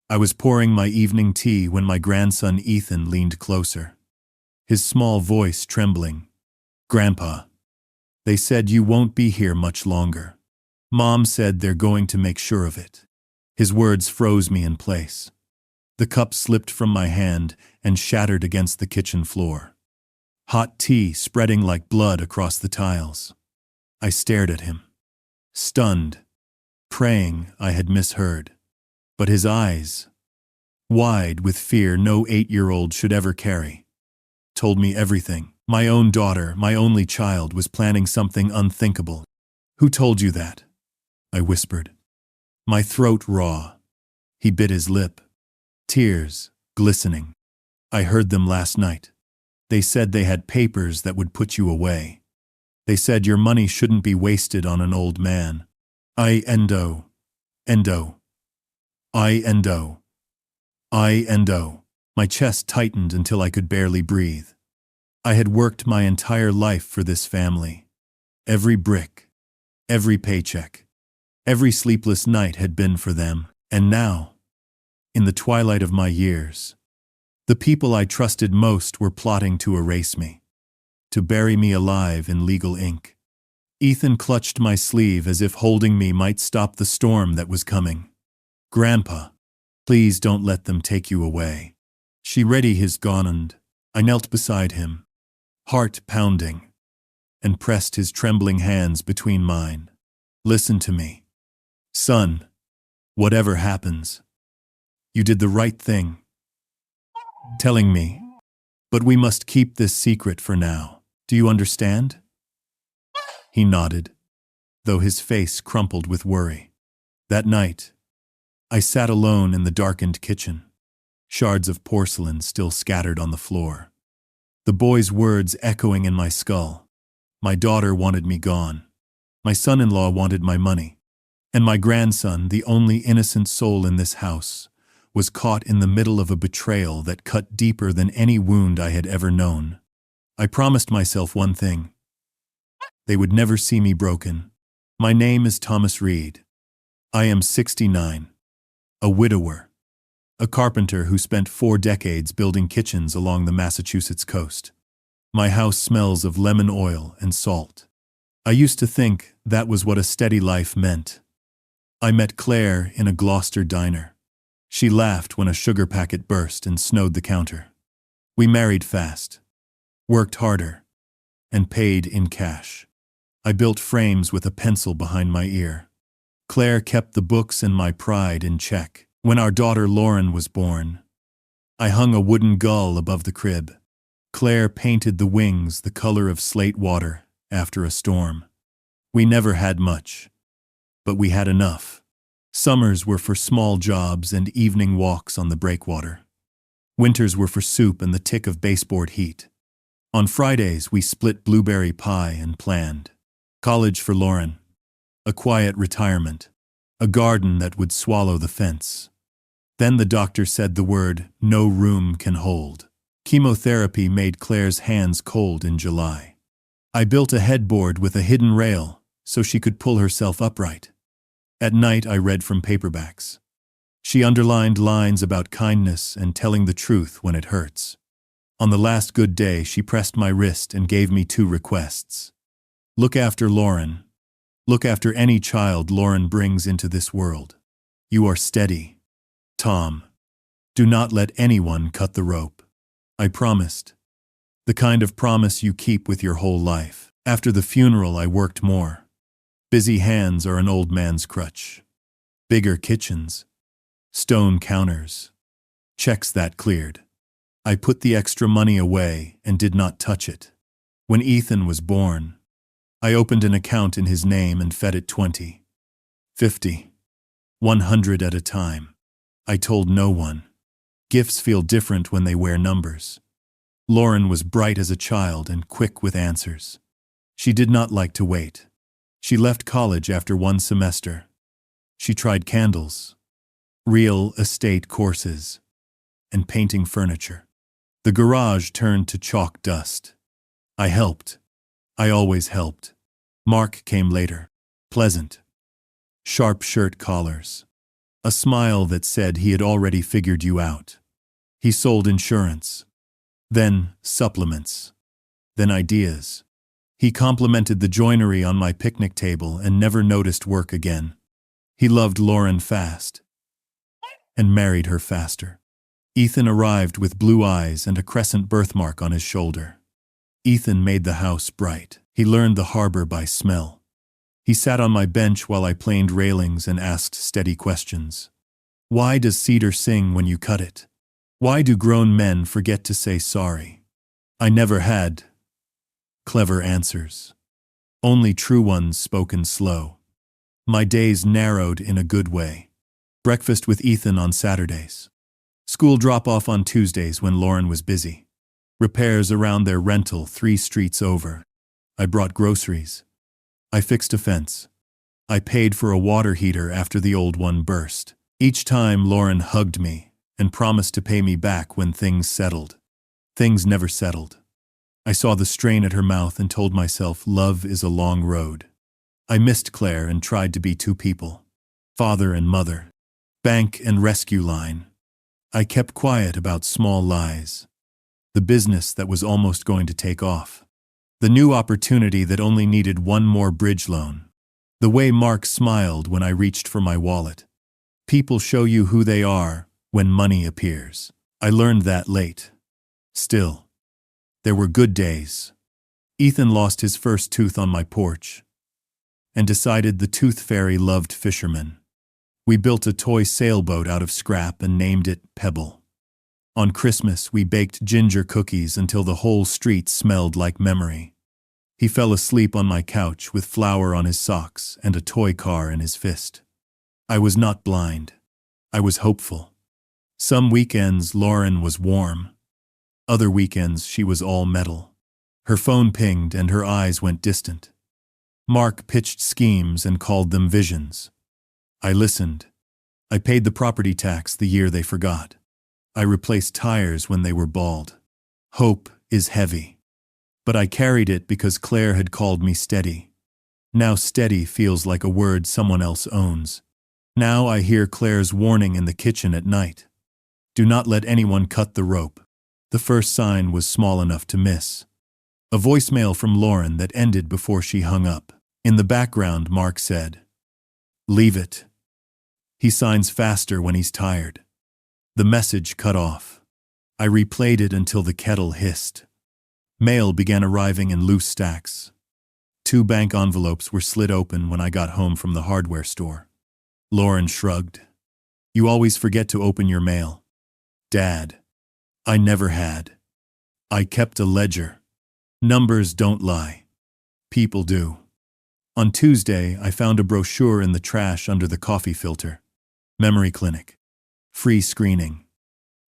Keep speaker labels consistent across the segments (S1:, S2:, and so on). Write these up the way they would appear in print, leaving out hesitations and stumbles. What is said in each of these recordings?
S1: I was pouring my evening tea when my grandson Ethan leaned closer, his small voice trembling. "Grandpa, they said you won't be here much longer. Mom said they're going to make sure of it." His words froze me in place. The cup slipped from my hand and shattered against the kitchen floor. Hot tea spreading like blood across the tiles. I stared at him, stunned, praying I had misheard. But his eyes, wide with fear no 8-year-old should ever carry, told me everything. My own daughter, my only child, was planning something unthinkable. "Who told you that?" I whispered, my throat raw. He bit his lip, tears glistening. "I heard them last night. They said they had papers that would put you away. They said your money shouldn't be wasted on an old man." I endo. My chest tightened until I could barely breathe. I had worked my entire life for this family. Every brick, every paycheck, every sleepless night had been for them. And now, in the twilight of my years, the people I trusted most were plotting to erase me, to bury me alive in legal ink. Ethan clutched my sleeve as if holding me might stop the storm that was coming. "Grandpa, please don't let them take you away." She ready his gun and I knelt beside him, heart pounding, and pressed his trembling hands between mine. "Listen to me. Son, whatever happens, you did the right thing. Telling me, but we must keep this secret for now. Do you understand?" He nodded, though his face crumpled with worry. That night, I sat alone in the darkened kitchen, shards of porcelain still scattered on the floor. The boy's words echoing in my skull. My daughter wanted me gone. My son-in-law wanted my money. And my grandson, the only innocent soul in this house, was caught in the middle of a betrayal that cut deeper than any wound I had ever known. I promised myself one thing. They would never see me broken. My name is Thomas Reed. I am 69, a widower, a carpenter who spent 4 decades building kitchens along the Massachusetts coast. My house smells of lemon oil and salt. I used to think that was what a steady life meant. I met Claire in a Gloucester diner. She laughed when a sugar packet burst and snowed the counter. We married fast, worked harder, and paid in cash. I built frames with a pencil behind my ear. Claire kept the books and my pride in check. When our daughter Lauren was born, I hung a wooden gull above the crib. Claire painted the wings the color of slate water after a storm. We never had much, but we had enough. Summers were for small jobs and evening walks on the breakwater. Winters were for soup and the tick of baseboard heat. On Fridays, we split blueberry pie and planned. College for Lauren, a quiet retirement, a garden that would swallow the fence. Then the doctor said the word no room can hold. Chemotherapy made Claire's hands cold in July. I built a headboard with a hidden rail so she could pull herself upright. At night I read from paperbacks. She underlined lines about kindness and telling the truth when it hurts. On the last good day she pressed my wrist and gave me 2 requests. Look after Lauren. Look after any child Lauren brings into this world. You are steady, Tom. Do not let anyone cut the rope. I promised. The kind of promise you keep with your whole life. After the funeral I worked more. Busy hands are an old man's crutch. Bigger kitchens. Stone counters. Checks that cleared. I put the extra money away and did not touch it. When Ethan was born, I opened an account in his name and fed it 20, 50, 100 at a time. I told no one. Gifts feel different when they wear numbers. Lauren was bright as a child and quick with answers. She did not like to wait. She left college after 1 semester. She tried candles, real estate courses, and painting furniture. The garage turned to chalk dust. I helped. I always helped. Mark came later. Pleasant. Sharp shirt collars. A smile that said he had already figured you out. He sold insurance. Then supplements. Then ideas. He complimented the joinery on my picnic table and never noticed work again. He loved Lauren fast. And married her faster. Ethan arrived with blue eyes and a crescent birthmark on his shoulder. Ethan made the house bright. He learned the harbor by smell. He sat on my bench while I planed railings and asked steady questions. Why does cedar sing when you cut it? Why do grown men forget to say sorry? I never had clever answers. Only true ones spoken slow. My days narrowed in a good way. Breakfast with Ethan on Saturdays. School drop-off on Tuesdays when Lauren was busy. Repairs around their rental 3 streets over. I brought groceries. I fixed a fence. I paid for a water heater after the old one burst. Each time Lauren hugged me and promised to pay me back when things settled. Things never settled. I saw the strain at her mouth and told myself love is a long road. I missed Claire and tried to be 2 people. Father and mother. Bank and rescue line. I kept quiet about small lies. The business that was almost going to take off. The new opportunity that only needed 1 more bridge loan. The way Mark smiled when I reached for my wallet. People show you who they are when money appears. I learned that late. Still, there were good days. Ethan lost his first tooth on my porch and decided the tooth fairy loved fishermen. We built a toy sailboat out of scrap and named it Pebble. On Christmas, we baked ginger cookies until the whole street smelled like memory. He fell asleep on my couch with flour on his socks and a toy car in his fist. I was not blind. I was hopeful. Some weekends Lauren was warm. Other weekends she was all metal. Her phone pinged and her eyes went distant. Mark pitched schemes and called them visions. I listened. I paid the property tax the year they forgot. I replaced tires when they were bald. Hope is heavy. But I carried it because Claire had called me steady. Now steady feels like a word someone else owns. Now I hear Claire's warning in the kitchen at night. Do not let anyone cut the rope. The first sign was small enough to miss. A voicemail from Lauren that ended before she hung up. In the background, Mark said, "Leave it." He signs faster when he's tired. The message cut off. I replayed it until the kettle hissed. Mail began arriving in loose stacks. 2 bank envelopes were slid open when I got home from the hardware store. Lauren shrugged. "You always forget to open your mail." "Dad, I never had. I kept a ledger. Numbers don't lie. People do." On Tuesday, I found a brochure in the trash under the coffee filter. Memory clinic. Free screening.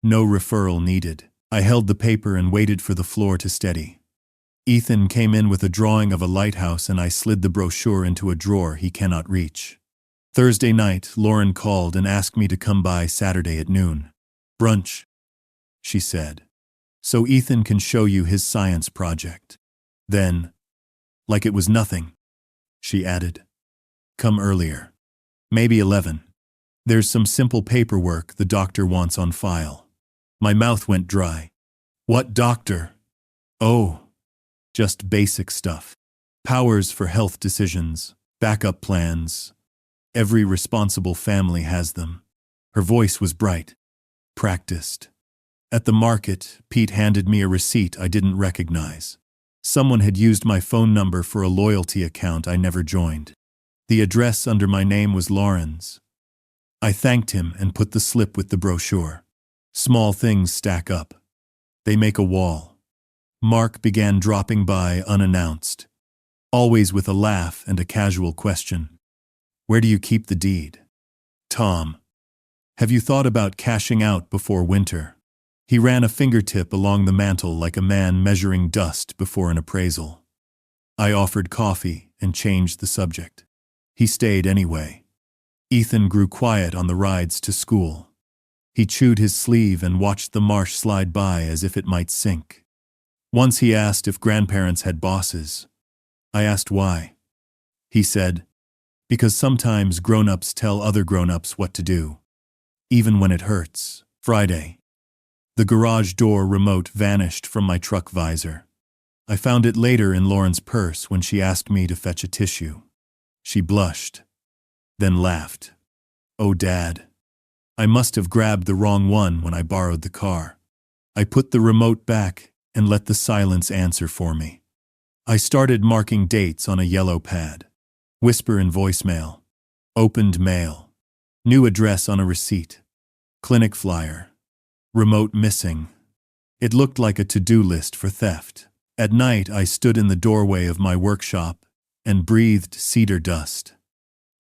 S1: No referral needed. I held the paper and waited for the floor to steady. Ethan came in with a drawing of a lighthouse and I slid the brochure into a drawer he cannot reach. Thursday night, Lauren called and asked me to come by Saturday at noon. "Brunch," she said. "So Ethan can show you his science project." Then, like it was nothing, she added, "Come earlier. Maybe 11. There's some simple paperwork the doctor wants on file." My mouth went dry. "What doctor?" "Oh, just basic stuff. Powers for health decisions, backup plans. Every responsible family has them." Her voice was bright. "Practiced." At the market, Pete handed me a receipt I didn't recognize. Someone had used my phone number for a loyalty account I never joined. The address under my name was Lauren's. I thanked him and put the slip with the brochure. Small things stack up. They make a wall. Mark began dropping by unannounced, always with a laugh and a casual question. "Where do you keep the deed?" "Tom, have you thought about cashing out before winter?" He ran a fingertip along the mantel like a man measuring dust before an appraisal. I offered coffee and changed the subject. He stayed anyway. Ethan grew quiet on the rides to school. He chewed his sleeve and watched the marsh slide by as if it might sink. Once he asked if grandparents had bosses. I asked why. He said, "Because sometimes grown-ups tell other grown-ups what to do." even when it hurts. Friday. The garage door remote vanished from my truck visor. I found it later in Lauren's purse when she asked me to fetch a tissue. She blushed, then laughed. Oh, Dad. I must have grabbed the wrong one when I borrowed the car. I put the remote back and let the silence answer for me. I started marking dates on a yellow pad. Whisper in voicemail. Opened mail. New address on a receipt. Clinic flyer. Remote missing. It looked like a to-do list for theft. At night, I stood in the doorway of my workshop and breathed cedar dust.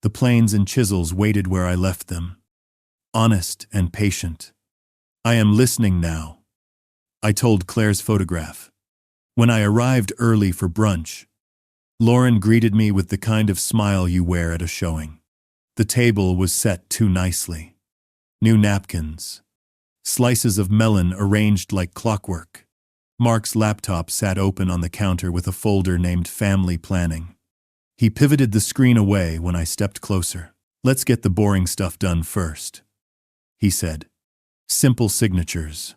S1: The planes and chisels waited where I left them. Honest and patient. I am listening now. I told Claire's photograph. When I arrived early for brunch, Lauren greeted me with the kind of smile you wear at a showing. The table was set too nicely. New napkins. Slices of melon arranged like clockwork. Mark's laptop sat open on the counter with a folder named Family Planning. He pivoted the screen away when I stepped closer. Let's get the boring stuff done first, he said. Simple signatures.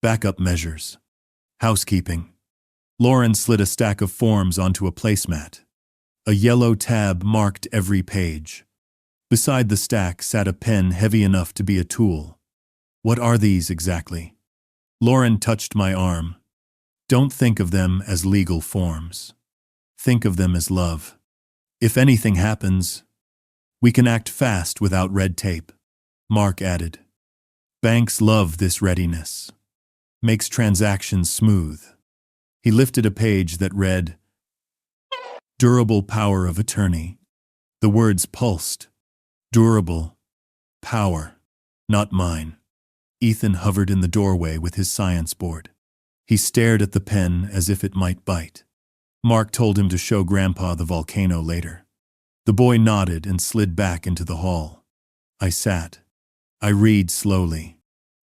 S1: Backup measures. Housekeeping. Lauren slid a stack of forms onto a placemat. A yellow tab marked every page. Beside the stack sat a pen heavy enough to be a tool. What are these exactly? Lauren touched my arm. Don't think of them as legal forms. Think of them as love. If anything happens, we can act fast without red tape, Mark added. Banks love this readiness. Makes transactions smooth. He lifted a page that read, Durable power of attorney. The words pulsed. Durable. Power. Not mine. Ethan hovered in the doorway with his science board. He stared at the pen as if it might bite. Mark told him to show Grandpa the volcano later. The boy nodded and slid back into the hall. I sat. I read slowly.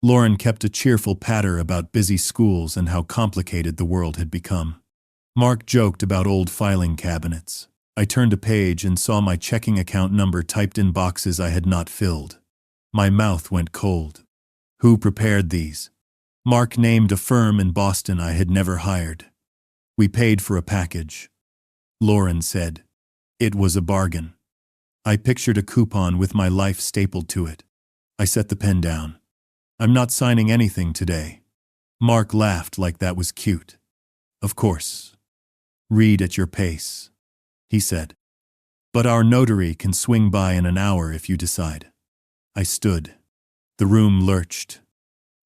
S1: Lauren kept a cheerful patter about busy schools and how complicated the world had become. Mark joked about old filing cabinets. I turned a page and saw my checking account number typed in boxes I had not filled. My mouth went cold. Who prepared these? Mark named a firm in Boston I had never hired. We paid for a package. Lauren said. It was a bargain. I pictured a coupon with my life stapled to it. I set the pen down. I'm not signing anything today. Mark laughed like that was cute. Of course. Read at your pace, he said. But our notary can swing by in an hour if you decide. I stood. The room lurched.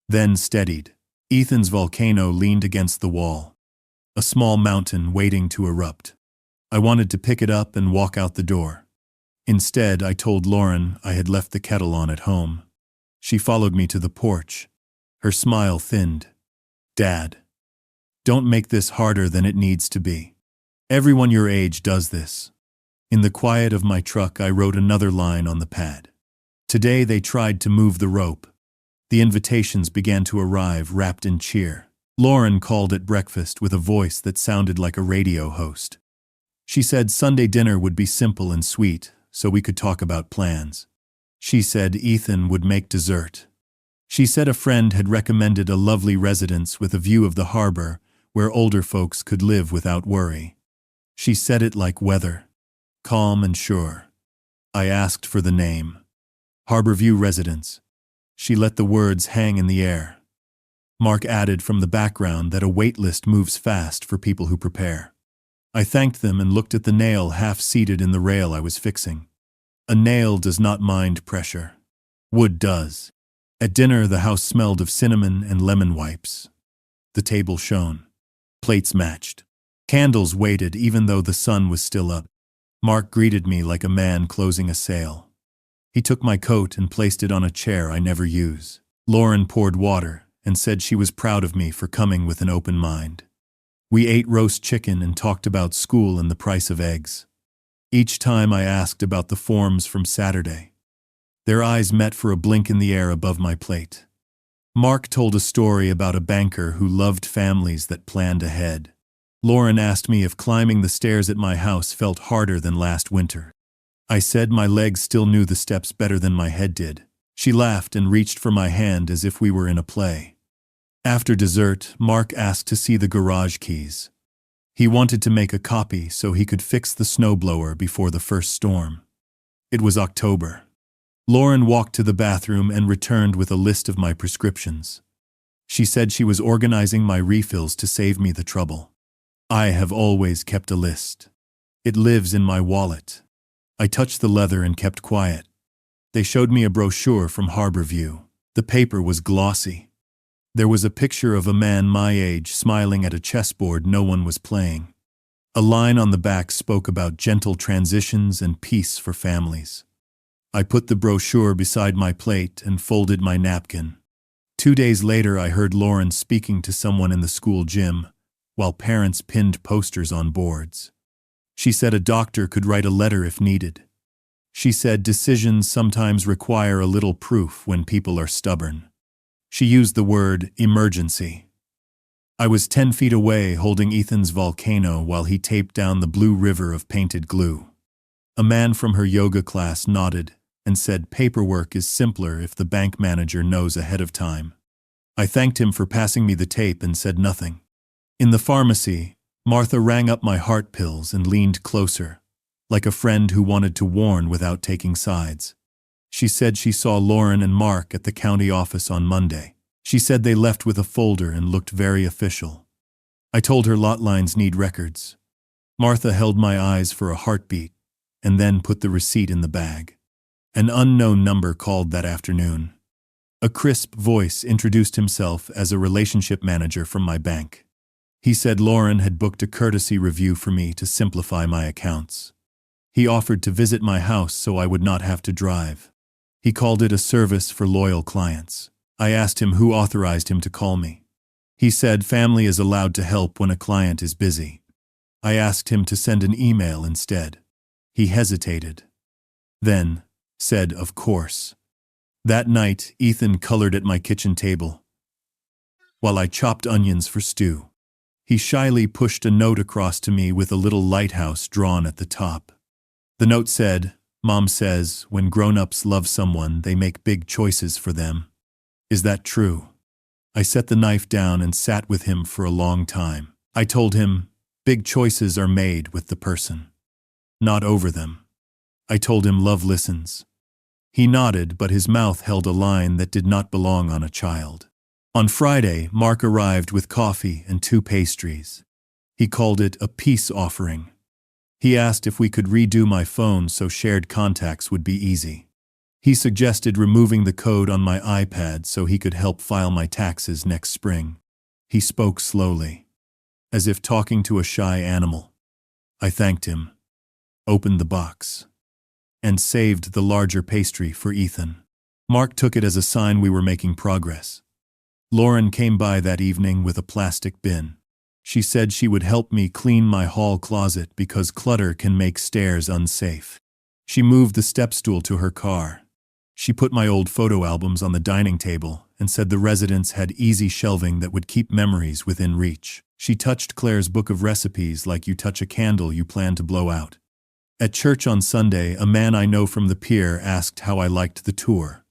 S1: Then steadied. Ethan's volcano leaned against the wall. A small mountain waiting to erupt. I wanted to pick it up and walk out the door. Instead, I told Lauren I had left the kettle on at home. She followed me to the porch. Her smile thinned. Dad, don't make this harder than it needs to be. Everyone your age does this. In the quiet of my truck, I wrote another line on the pad. Today they tried to move the rope. The invitations began to arrive, wrapped in cheer. Lauren called at breakfast with a voice that sounded like a radio host. She said Sunday dinner would be simple and sweet, so we could talk about plans. She said Ethan would make dessert. She said a friend had recommended a lovely residence with a view of the harbor where older folks could live without worry. She said it like weather, calm and sure. I asked for the name. Harborview Residence. She let the words hang in the air. Mark added from the background that a wait list moves fast for people who prepare. I thanked them and looked at the nail half-seated in the rail I was fixing. A nail does not mind pressure. Wood does. At dinner, the house smelled of cinnamon and lemon wipes. The table shone. Plates matched. Candles waited even though the sun was still up. Mark greeted me like a man closing a sale. He took my coat and placed it on a chair I never use. Lauren poured water and said she was proud of me for coming with an open mind. We ate roast chicken and talked about school and the price of eggs. Each time I asked about the forms from Saturday. Their eyes met for a blink in the air above my plate. Mark told a story about a banker who loved families that planned ahead. Lauren asked me if climbing the stairs at my house felt harder than last winter. I said my legs still knew the steps better than my head did. She laughed and reached for my hand as if we were in a play. After dessert, Mark asked to see the garage keys. He wanted to make a copy so he could fix the snowblower before the first storm. It was October. Lauren walked to the bathroom and returned with a list of my prescriptions. She said she was organizing my refills to save me the trouble. I have always kept a list. It lives in my wallet. I touched the leather and kept quiet. They showed me a brochure from Harborview. The paper was glossy. There was a picture of a man my age smiling at a chessboard no one was playing. A line on the back spoke about gentle transitions and peace for families. I put the brochure beside my plate and folded my napkin. 2 days later, I heard Lauren speaking to someone in the school gym, while parents pinned posters on boards. She said a doctor could write a letter if needed. She said decisions sometimes require a little proof when people are stubborn. She used the word emergency. I was 10 feet away holding Ethan's volcano while he taped down the blue river of painted glue. A man from her yoga class nodded and said paperwork is simpler if the bank manager knows ahead of time. I thanked him for passing me the tape and said nothing. In the pharmacy, Martha rang up my heart pills and leaned closer, like a friend who wanted to warn without taking sides. She said she saw Lauren and Mark at the county office on Monday. She said they left with a folder and looked very official. I told her lot lines need records. Martha held my eyes for a heartbeat and then put the receipt in the bag. An unknown number called that afternoon. A crisp voice introduced himself as a relationship manager from my bank. He said Lauren had booked a courtesy review for me to simplify my accounts. He offered to visit my house so I would not have to drive. He called it a service for loyal clients. I asked him who authorized him to call me. He said family is allowed to help when a client is busy. I asked him to send an email instead. He hesitated. Then said, of course. That night, Ethan colored at my kitchen table while I chopped onions for stew. He shyly pushed a note across to me with a little lighthouse drawn at the top. The note said, Mom says, when grown-ups love someone, they make big choices for them. Is that true? I set the knife down and sat with him for a long time. I told him, big choices are made with the person, not over them. I told him love listens. He nodded, but his mouth held a line that did not belong on a child. On Friday, Mark arrived with coffee and 2 pastries. He called it a peace offering. He asked if we could redo my phone so shared contacts would be easy. He suggested removing the code on my iPad so he could help file my taxes next spring. He spoke slowly, as if talking to a shy animal. I thanked him, opened the box, and saved the larger pastry for Ethan. Mark took it as a sign we were making progress. Lauren came by that evening with a plastic bin. She said she would help me clean my hall closet because clutter can make stairs unsafe. She moved the step stool to her car. She put my old photo albums on the dining table and said the residence had easy shelving that would keep memories within reach. She touched Claire's book of recipes like you touch a candle you plan to blow out. At church on Sunday, a man I know from the pier asked how I liked the tour.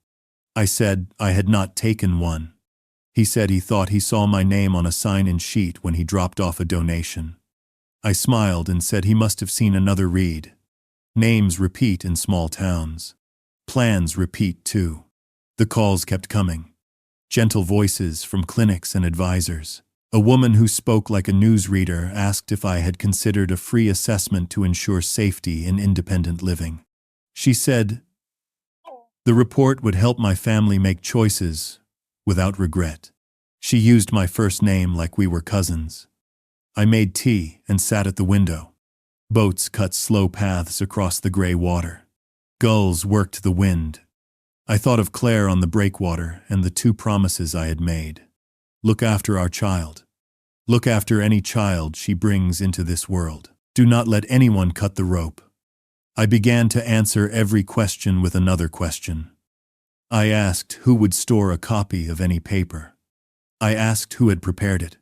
S1: I said I had not taken one. He said he thought he saw my name on a sign-in sheet when he dropped off a donation. I smiled and said he must have seen another read. Names repeat in small towns. Plans repeat too. The calls kept coming. Gentle voices from clinics and advisors. A woman who spoke like a newsreader asked if I had considered a free assessment to ensure safety in independent living. She said the report would help my family make choices without regret. She used my first name like we were cousins. I made tea and sat at the window. Boats cut slow paths across the gray water. Gulls worked the wind. I thought of Claire on the breakwater and the 2 promises I had made. Look after our child. Look after any child she brings into this world. Do not let anyone cut the rope. I began to answer every question with another question. I asked who would store a copy of any paper. I asked who had prepared it.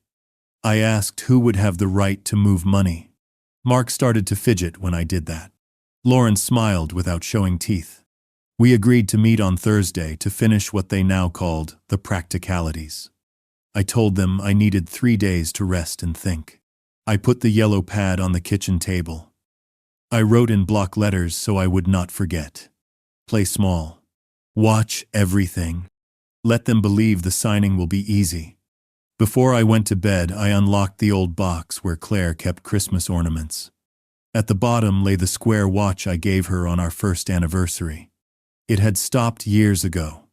S1: I asked who would have the right to move money. Mark started to fidget when I did that. Lauren smiled without showing teeth. We agreed to meet on Thursday to finish what they now called the practicalities. I told them I needed 3 days to rest and think. I put the yellow pad on the kitchen table. I wrote in block letters so I would not forget. Play small. Watch everything. Let them believe the signing will be easy. Before I went to bed, I unlocked the old box where Claire kept Christmas ornaments. At the bottom lay the square watch I gave her on our first anniversary. It had stopped years ago,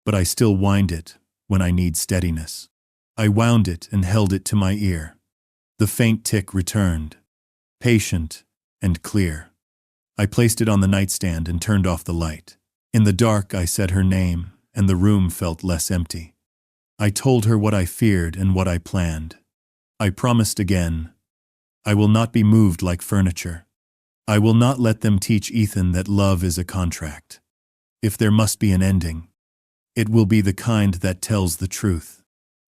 S1: but I still wind it when I need steadiness. I wound it and held it to my ear. The faint tick returned, patient and clear. I placed it on the nightstand and turned off the light. In the dark, I said her name, and the room felt less empty. I told her what I feared and what I planned. I promised again, I will not be moved like furniture. I will not let them teach Ethan that love is a contract. If there must be an ending, it will be the kind that tells the truth.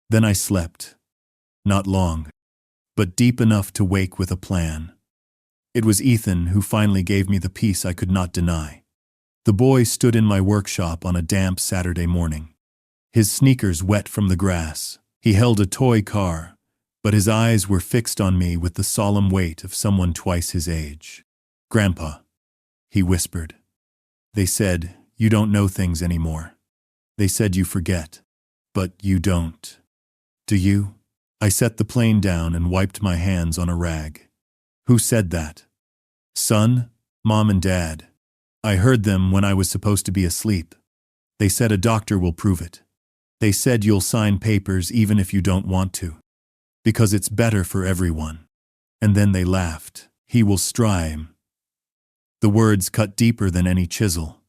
S1: Then I slept. Not long, but deep enough to wake with a plan. It was Ethan who finally gave me the peace I could not deny. The boy stood in my workshop on a damp Saturday morning. His sneakers wet from the grass. He held a toy car, but his eyes were fixed on me with the solemn weight of someone twice his age. "Grandpa," he whispered. "They said you don't know things anymore. They said you forget, but you don't. Do you?" I set the plane down and wiped my hands on a rag. "Who said that?" "Son, Mom and Dad. I heard them when I was supposed to be asleep. They said a doctor will prove it. They said you'll sign papers even if you don't want to. Because it's better for everyone." And then they laughed. "He will strive." The words cut deeper than any chisel.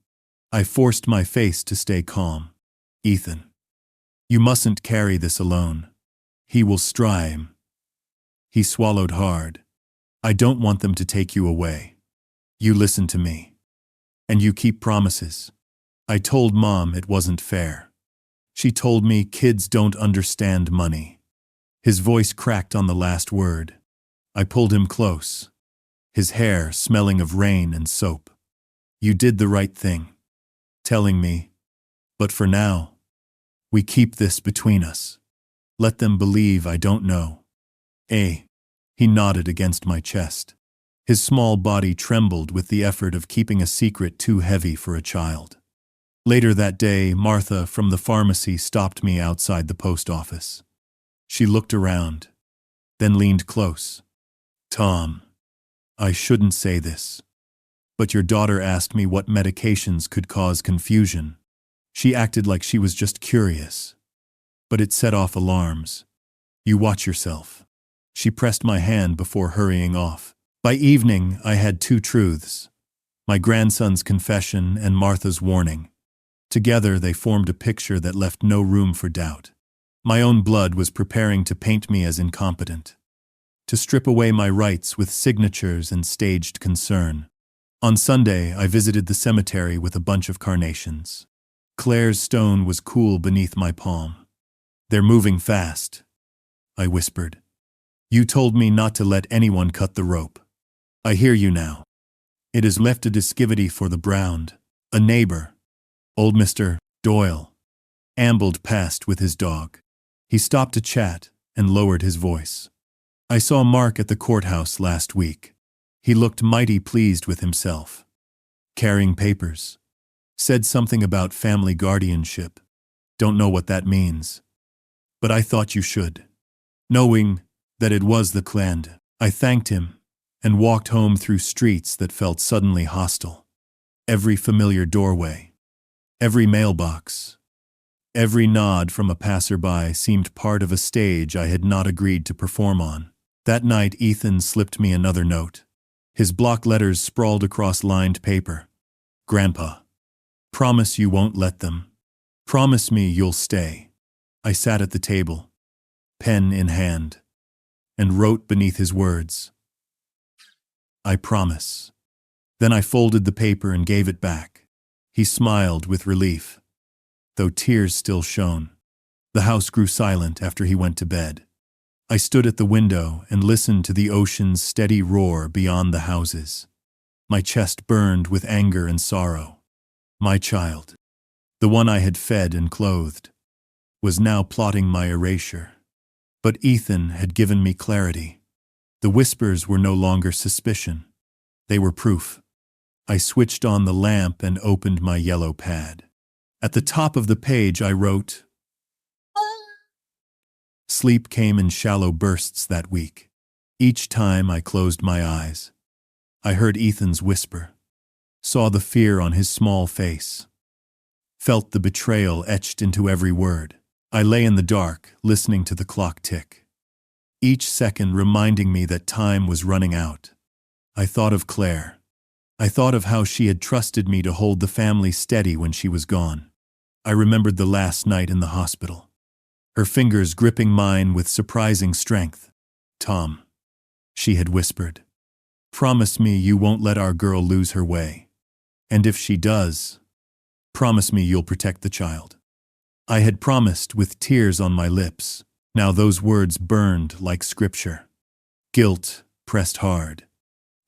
S1: I forced my face to stay calm. "Ethan, you mustn't carry this alone. He will strive." He swallowed hard. "I don't want them to take you away. You listen to me. And you keep promises." I told Mom it wasn't fair. She told me kids don't understand money. His voice cracked on the last word. I pulled him close, his hair smelling of rain and soap. "You did the right thing, telling me. But for now, we keep this between us. Let them believe I don't know." He nodded against my chest. His small body trembled with the effort of keeping a secret too heavy for a child. Later that day, Martha from the pharmacy stopped me outside the post office. She looked around, then leaned close. "Tom, I shouldn't say this, but your daughter asked me what medications could cause confusion. She acted like she was just curious. But it set off alarms. You watch yourself." She pressed my hand before hurrying off. By evening, I had 2 truths: my grandson's confession and Martha's warning. Together, they formed a picture that left no room for doubt. My own blood was preparing to paint me as incompetent, to strip away my rights with signatures and staged concern. On Sunday, I visited the cemetery with a bunch of carnations. Claire's stone was cool beneath my palm. "They're moving fast," I whispered. "You told me not to let anyone cut the rope. I hear you now. It has left a disgivity for the Brown." A neighbor, old Mr. Doyle, ambled past with his dog. He stopped to chat and lowered his voice. "I saw Mark at the courthouse last week. He looked mighty pleased with himself. Carrying papers. Said something about family guardianship. Don't know what that means. But I thought you should." Knowing that it was the clan, I thanked him and walked home through streets that felt suddenly hostile. Every familiar doorway, every mailbox, every nod from a passerby seemed part of a stage I had not agreed to perform on. That night, Ethan slipped me another note. His block letters sprawled across lined paper. "Grandpa, promise you won't let them. Promise me you'll stay." I sat at the table, pen in hand, and wrote beneath his words, "I promise." Then I folded the paper and gave it back. He smiled with relief, though tears still shone. The house grew silent after he went to bed. I stood at the window and listened to the ocean's steady roar beyond the houses. My chest burned with anger and sorrow. My child, the one I had fed and clothed, was now plotting my erasure. But Ethan had given me clarity. The whispers were no longer suspicion. They were proof. I switched on the lamp and opened my yellow pad. At the top of the page I wrote, Sleep came in shallow bursts that week. Each time I closed my eyes, I heard Ethan's whisper, saw the fear on his small face, felt the betrayal etched into every word. I lay in the dark, listening to the clock tick, each second reminding me that time was running out. I thought of Claire. I thought of how she had trusted me to hold the family steady when she was gone. I remembered the last night in the hospital, her fingers gripping mine with surprising strength. Tom, she had whispered, promise me you won't let our girl lose her way. And if she does, promise me you'll protect the child. I had promised with tears on my lips. Now those words burned like scripture. Guilt pressed hard.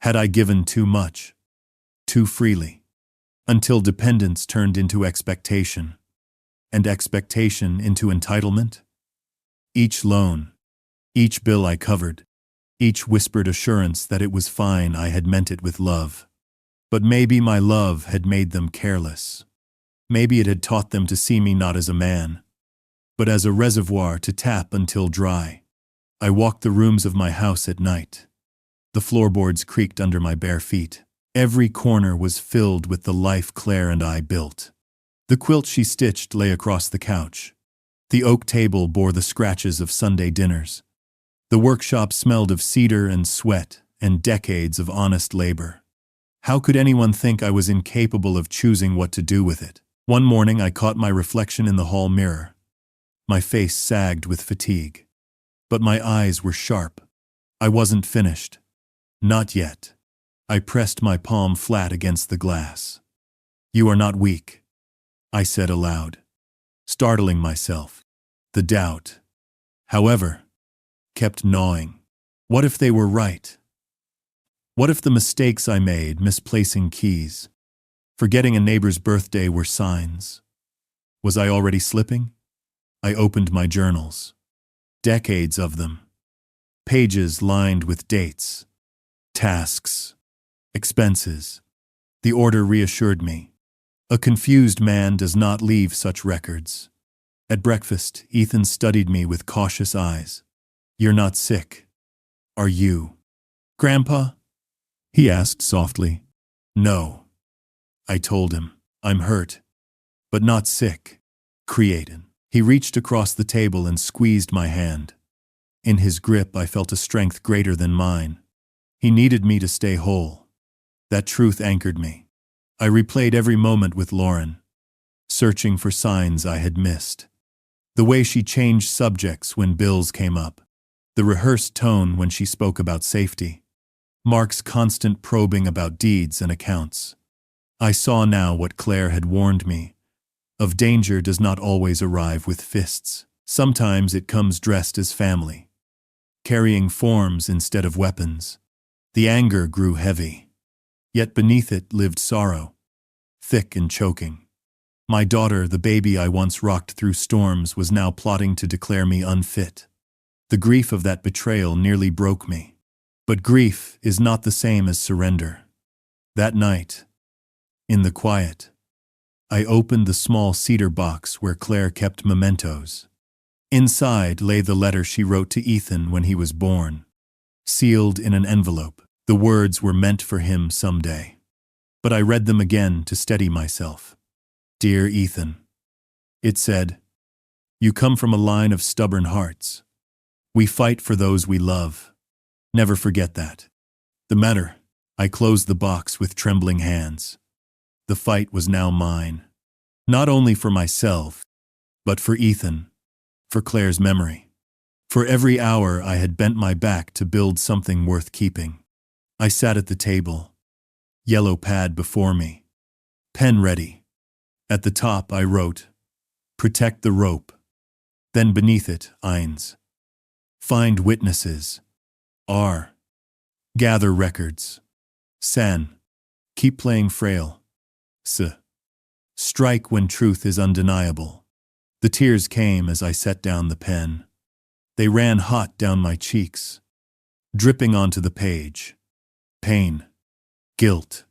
S1: Had I given too much? Too freely? Until dependence turned into expectation, and expectation into entitlement? Each loan, each bill I covered, each whispered assurance that it was fine, I had meant it with love. But maybe my love had made them careless. Maybe it had taught them to see me not as a man, but as a reservoir to tap until dry. I walked the rooms of my house at night. The floorboards creaked under my bare feet. Every corner was filled with the life Claire and I built. The quilt she stitched lay across the couch. The oak table bore the scratches of Sunday dinners. The workshop smelled of cedar and sweat and decades of honest labor. How could anyone think I was incapable of choosing what to do with it? One morning I caught my reflection in the hall mirror. My face sagged with fatigue, but my eyes were sharp. I wasn't finished. Not yet. I pressed my palm flat against the glass. You are not weak, I said aloud, startling myself. The doubt, however, kept gnawing. What if they were right? What if the mistakes I made, misplacing keys, forgetting a neighbor's birthday, were signs? Was I already slipping? I opened my journals. Decades of them. Pages lined with dates, tasks, expenses. The order reassured me. A confused man does not leave such records. At breakfast, Ethan studied me with cautious eyes. You're not sick, are you, Grandpa? He asked softly. No, I told him. I'm hurt, but not sick. Created. He reached across the table and squeezed my hand. In his grip, I felt a strength greater than mine. He needed me to stay whole. That truth anchored me. I replayed every moment with Lauren, searching for signs I had missed. The way she changed subjects when bills came up. The rehearsed tone when she spoke about safety. Mark's constant probing about deeds and accounts. I saw now what Claire had warned me. Of danger does not always arrive with fists. Sometimes it comes dressed as family, carrying forms instead of weapons. The anger grew heavy. Yet beneath it lived sorrow, thick and choking. My daughter, the baby I once rocked through storms, was now plotting to declare me unfit. The grief of that betrayal nearly broke me. But grief is not the same as surrender. That night, in the quiet, I opened the small cedar box where Claire kept mementos. Inside lay the letter she wrote to Ethan when he was born, sealed in an envelope. The words were meant for him someday. But I read them again to steady myself. Dear Ethan, it said, you come from a line of stubborn hearts. We fight for those we love. Never forget that. The matter, I closed the box with trembling hands. The fight was now mine. Not only for myself, but for Ethan, for Claire's memory. For every hour I had bent my back to build something worth keeping. I sat at the table, yellow pad before me, pen ready. At the top I wrote, protect the rope. Then beneath it, Eins. Find witnesses. R. Gather records. San. Keep playing frail. S. Strike when truth is undeniable. The tears came as I set down the pen. They ran hot down my cheeks, dripping onto the page. Pain, guilt,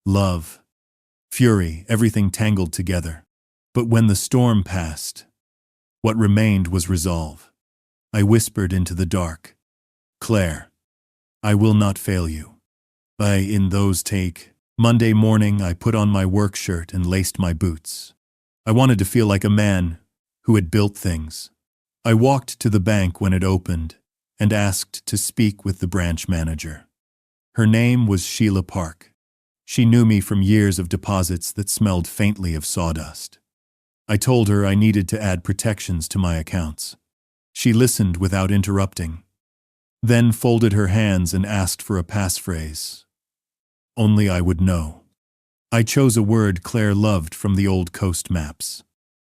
S1: love, fury, everything tangled together. But when the storm passed, what remained was resolve. I whispered into the dark, "Claire, I will not fail you." In those Monday morning, I put on my work shirt and laced my boots. I wanted to feel like a man who had built things. I walked to the bank when it opened and asked to speak with the branch manager. Her name was Sheila Park. She knew me from years of deposits that smelled faintly of sawdust. I told her I needed to add protections to my accounts. She listened without interrupting, then folded her hands and asked for a passphrase. Only I would know. I chose a word Claire loved from the old coast maps.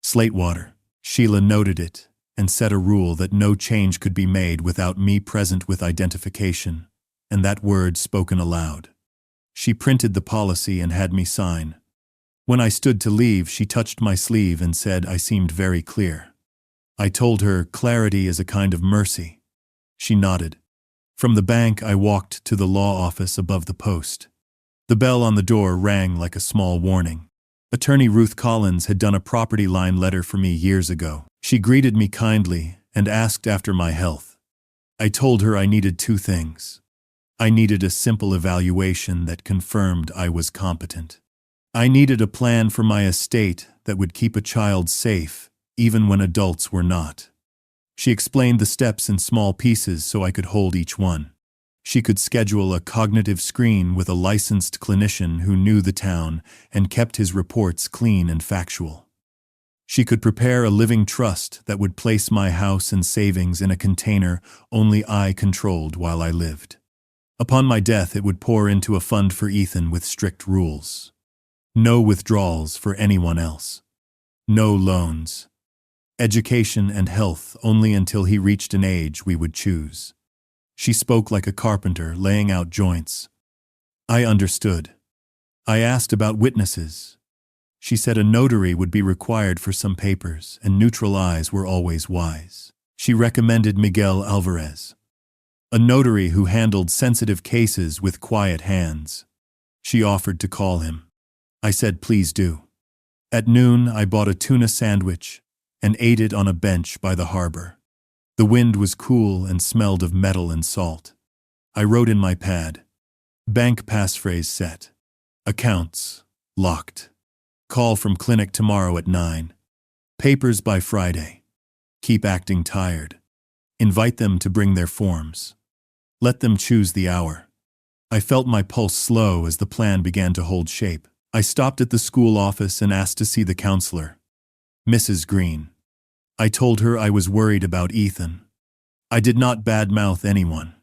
S1: Slatewater. Sheila noted it and set a rule that no change could be made without me present with identification, and that word spoken aloud. She printed the policy and had me sign. When I stood to leave, she touched my sleeve and said I seemed very clear. I told her clarity is a kind of mercy. She nodded. From the bank, I walked to the law office above the post. The bell on the door rang like a small warning. Attorney Ruth Collins had done a property line letter for me years ago. She greeted me kindly and asked after my health. I told her I needed two things. I needed a simple evaluation that confirmed I was competent. I needed a plan for my estate that would keep a child safe, even when adults were not. She explained the steps in small pieces so I could hold each one. She could schedule a cognitive screen with a licensed clinician who knew the town and kept his reports clean and factual. She could prepare a living trust that would place my house and savings in a container only I controlled while I lived. Upon my death, it would pour into a fund for Ethan with strict rules. No withdrawals for anyone else. No loans. Education and health only until he reached an age we would choose. She spoke like a carpenter, laying out joints. I understood. I asked about witnesses. She said a notary would be required for some papers, and neutral eyes were always wise. She recommended Miguel Alvarez, a notary who handled sensitive cases with quiet hands. She offered to call him. I said please do. At noon, I bought a tuna sandwich and ate it on a bench by the harbor. The wind was cool and smelled of metal and salt. I wrote in my pad. Bank passphrase set. Accounts locked. Call from clinic tomorrow at 9. Papers by Friday. Keep acting tired. Invite them to bring their forms. Let them choose the hour. I felt my pulse slow as the plan began to hold shape. I stopped at the school office and asked to see the counselor. Mrs. Green. I told her I was worried about Ethan. I did not badmouth anyone.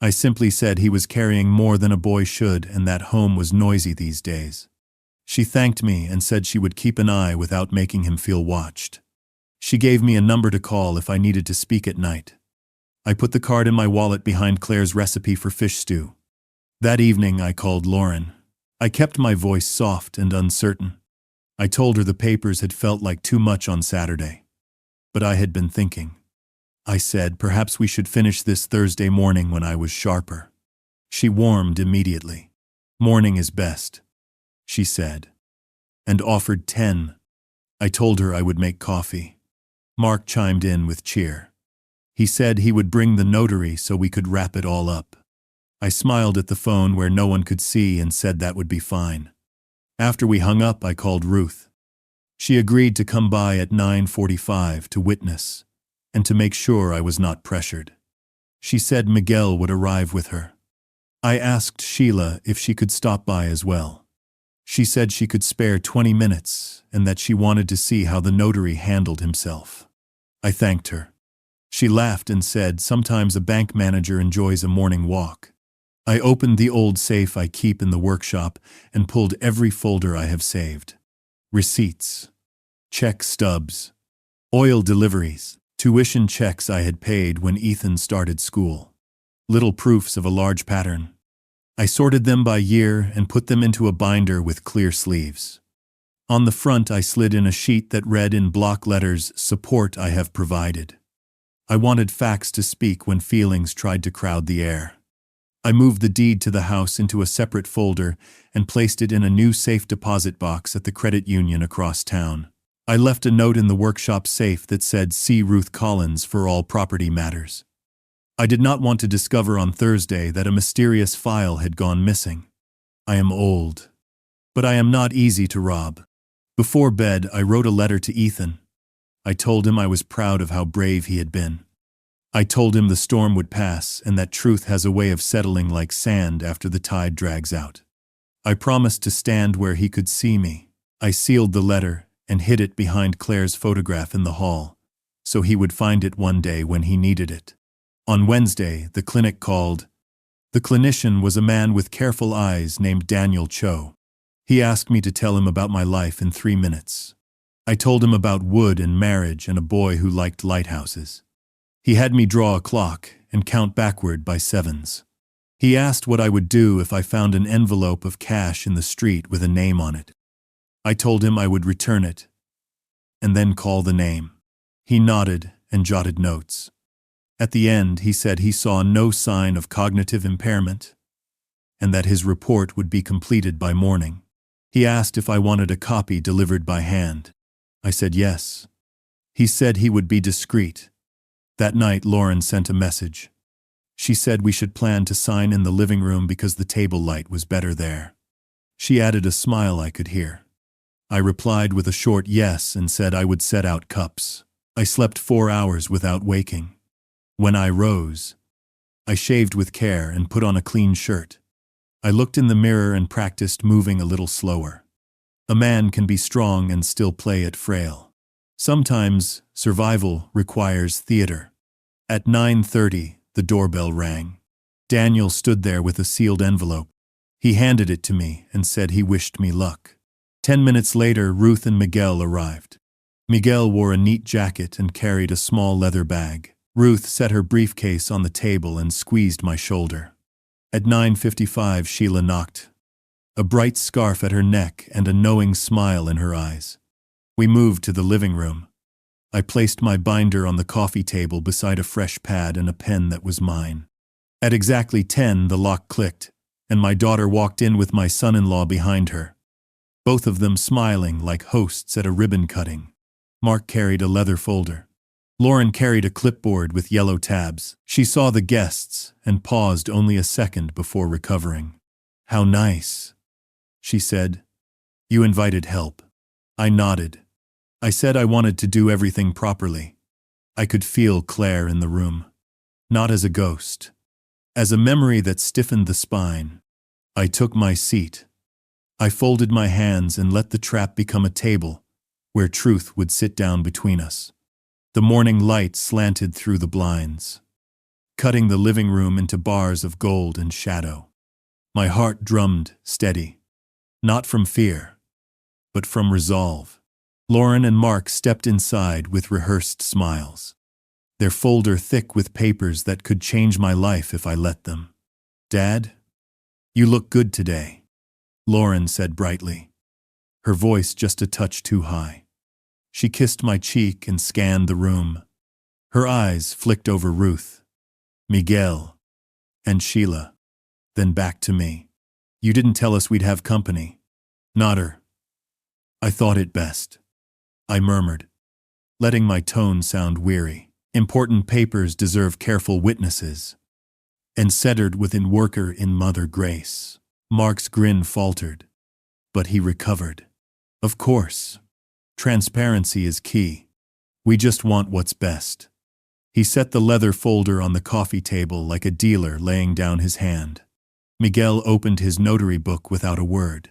S1: I simply said he was carrying more than a boy should and that home was noisy these days. She thanked me and said she would keep an eye without making him feel watched. She gave me a number to call if I needed to speak at night. I put the card in my wallet behind Claire's recipe for fish stew. That evening I called Lauren. I kept my voice soft and uncertain. I told her the papers had felt like too much on Saturday. But I had been thinking. I said perhaps we should finish this Thursday morning when I was sharper. She warmed immediately. Morning is best, she said, and offered 10. I told her I would make coffee. Mark chimed in with cheer. He said he would bring the notary so we could wrap it all up. I smiled at the phone where no one could see and said that would be fine. After we hung up, I called Ruth. She agreed to come by at 9:45 to witness and to make sure I was not pressured. She said Miguel would arrive with her. I asked Sheila if she could stop by as well. She said she could spare 20 minutes and that she wanted to see how the notary handled himself. I thanked her. She laughed and said sometimes a bank manager enjoys a morning walk. I opened the old safe I keep in the workshop and pulled every folder I have saved. Receipts, check stubs, oil deliveries, tuition checks I had paid when Ethan started school. Little proofs of a large pattern. I sorted them by year and put them into a binder with clear sleeves. On the front I slid in a sheet that read in block letters, "Support I have provided." I wanted facts to speak when feelings tried to crowd the air. I moved the deed to the house into a separate folder and placed it in a new safe deposit box at the credit union across town. I left a note in the workshop safe that said, "See Ruth Collins for all property matters." I did not want to discover on Thursday that a mysterious file had gone missing. I am old, but I am not easy to rob. Before bed, I wrote a letter to Ethan. I told him I was proud of how brave he had been. I told him the storm would pass and that truth has a way of settling like sand after the tide drags out. I promised to stand where he could see me. I sealed the letter and hid it behind Claire's photograph in the hall, so he would find it one day when he needed it. On Wednesday, the clinic called. The clinician was a man with careful eyes named Daniel Cho. He asked me to tell him about my life in 3 minutes. I told him about wood and marriage and a boy who liked lighthouses. He had me draw a clock and count backward by sevens. He asked what I would do if I found an envelope of cash in the street with a name on it. I told him I would return it, and then call the name. He nodded and jotted notes. At the end, he said he saw no sign of cognitive impairment, and that his report would be completed by morning. He asked if I wanted a copy delivered by hand. I said yes. He said he would be discreet. That night, Lauren sent a message. She said we should plan to sign in the living room because the table light was better there. She added a smile I could hear. I replied with a short yes and said I would set out cups. I slept 4 hours without waking. When I rose, I shaved with care and put on a clean shirt. I looked in the mirror and practiced moving a little slower. A man can be strong and still play it frail. Sometimes survival requires theater. At 9:30, the doorbell rang. Daniel stood there with a sealed envelope. He handed it to me and said he wished me luck. 10 minutes later, Ruth and Miguel arrived. Miguel wore a neat jacket and carried a small leather bag. Ruth set her briefcase on the table and squeezed my shoulder. At 9:55, Sheila knocked, a bright scarf at her neck and a knowing smile in her eyes. We moved to the living room. I placed my binder on the coffee table beside a fresh pad and a pen that was mine. At exactly 10, the lock clicked, and my daughter walked in with my son-in-law behind her. Both of them smiling like hosts at a ribbon cutting. Mark carried a leather folder. Lauren carried a clipboard with yellow tabs. She saw the guests and paused only a second before recovering. "How nice," she said. "You invited help." I nodded. I said I wanted to do everything properly. I could feel Claire in the room. Not as a ghost. As a memory that stiffened the spine. I took my seat. I folded my hands and let the trap become a table, where truth would sit down between us. The morning light slanted through the blinds, cutting the living room into bars of gold and shadow. My heart drummed steady, not from fear, but from resolve. Lauren and Mark stepped inside with rehearsed smiles, their folder thick with papers that could change my life if I let them. "Dad, you look good today," Lauren said brightly, her voice just a touch too high. She kissed my cheek and scanned the room. Her eyes flicked over Ruth, Miguel, and Sheila, then back to me. "You didn't tell us we'd have company." "Not her. I thought it best," I murmured, letting my tone sound weary. "Important papers deserve careful witnesses." And centered within worker in Mother Grace. Mark's grin faltered, but he recovered. "Of course. Transparency is key. We just want what's best." He set the leather folder on the coffee table like a dealer laying down his hand. Miguel opened his notary book without a word.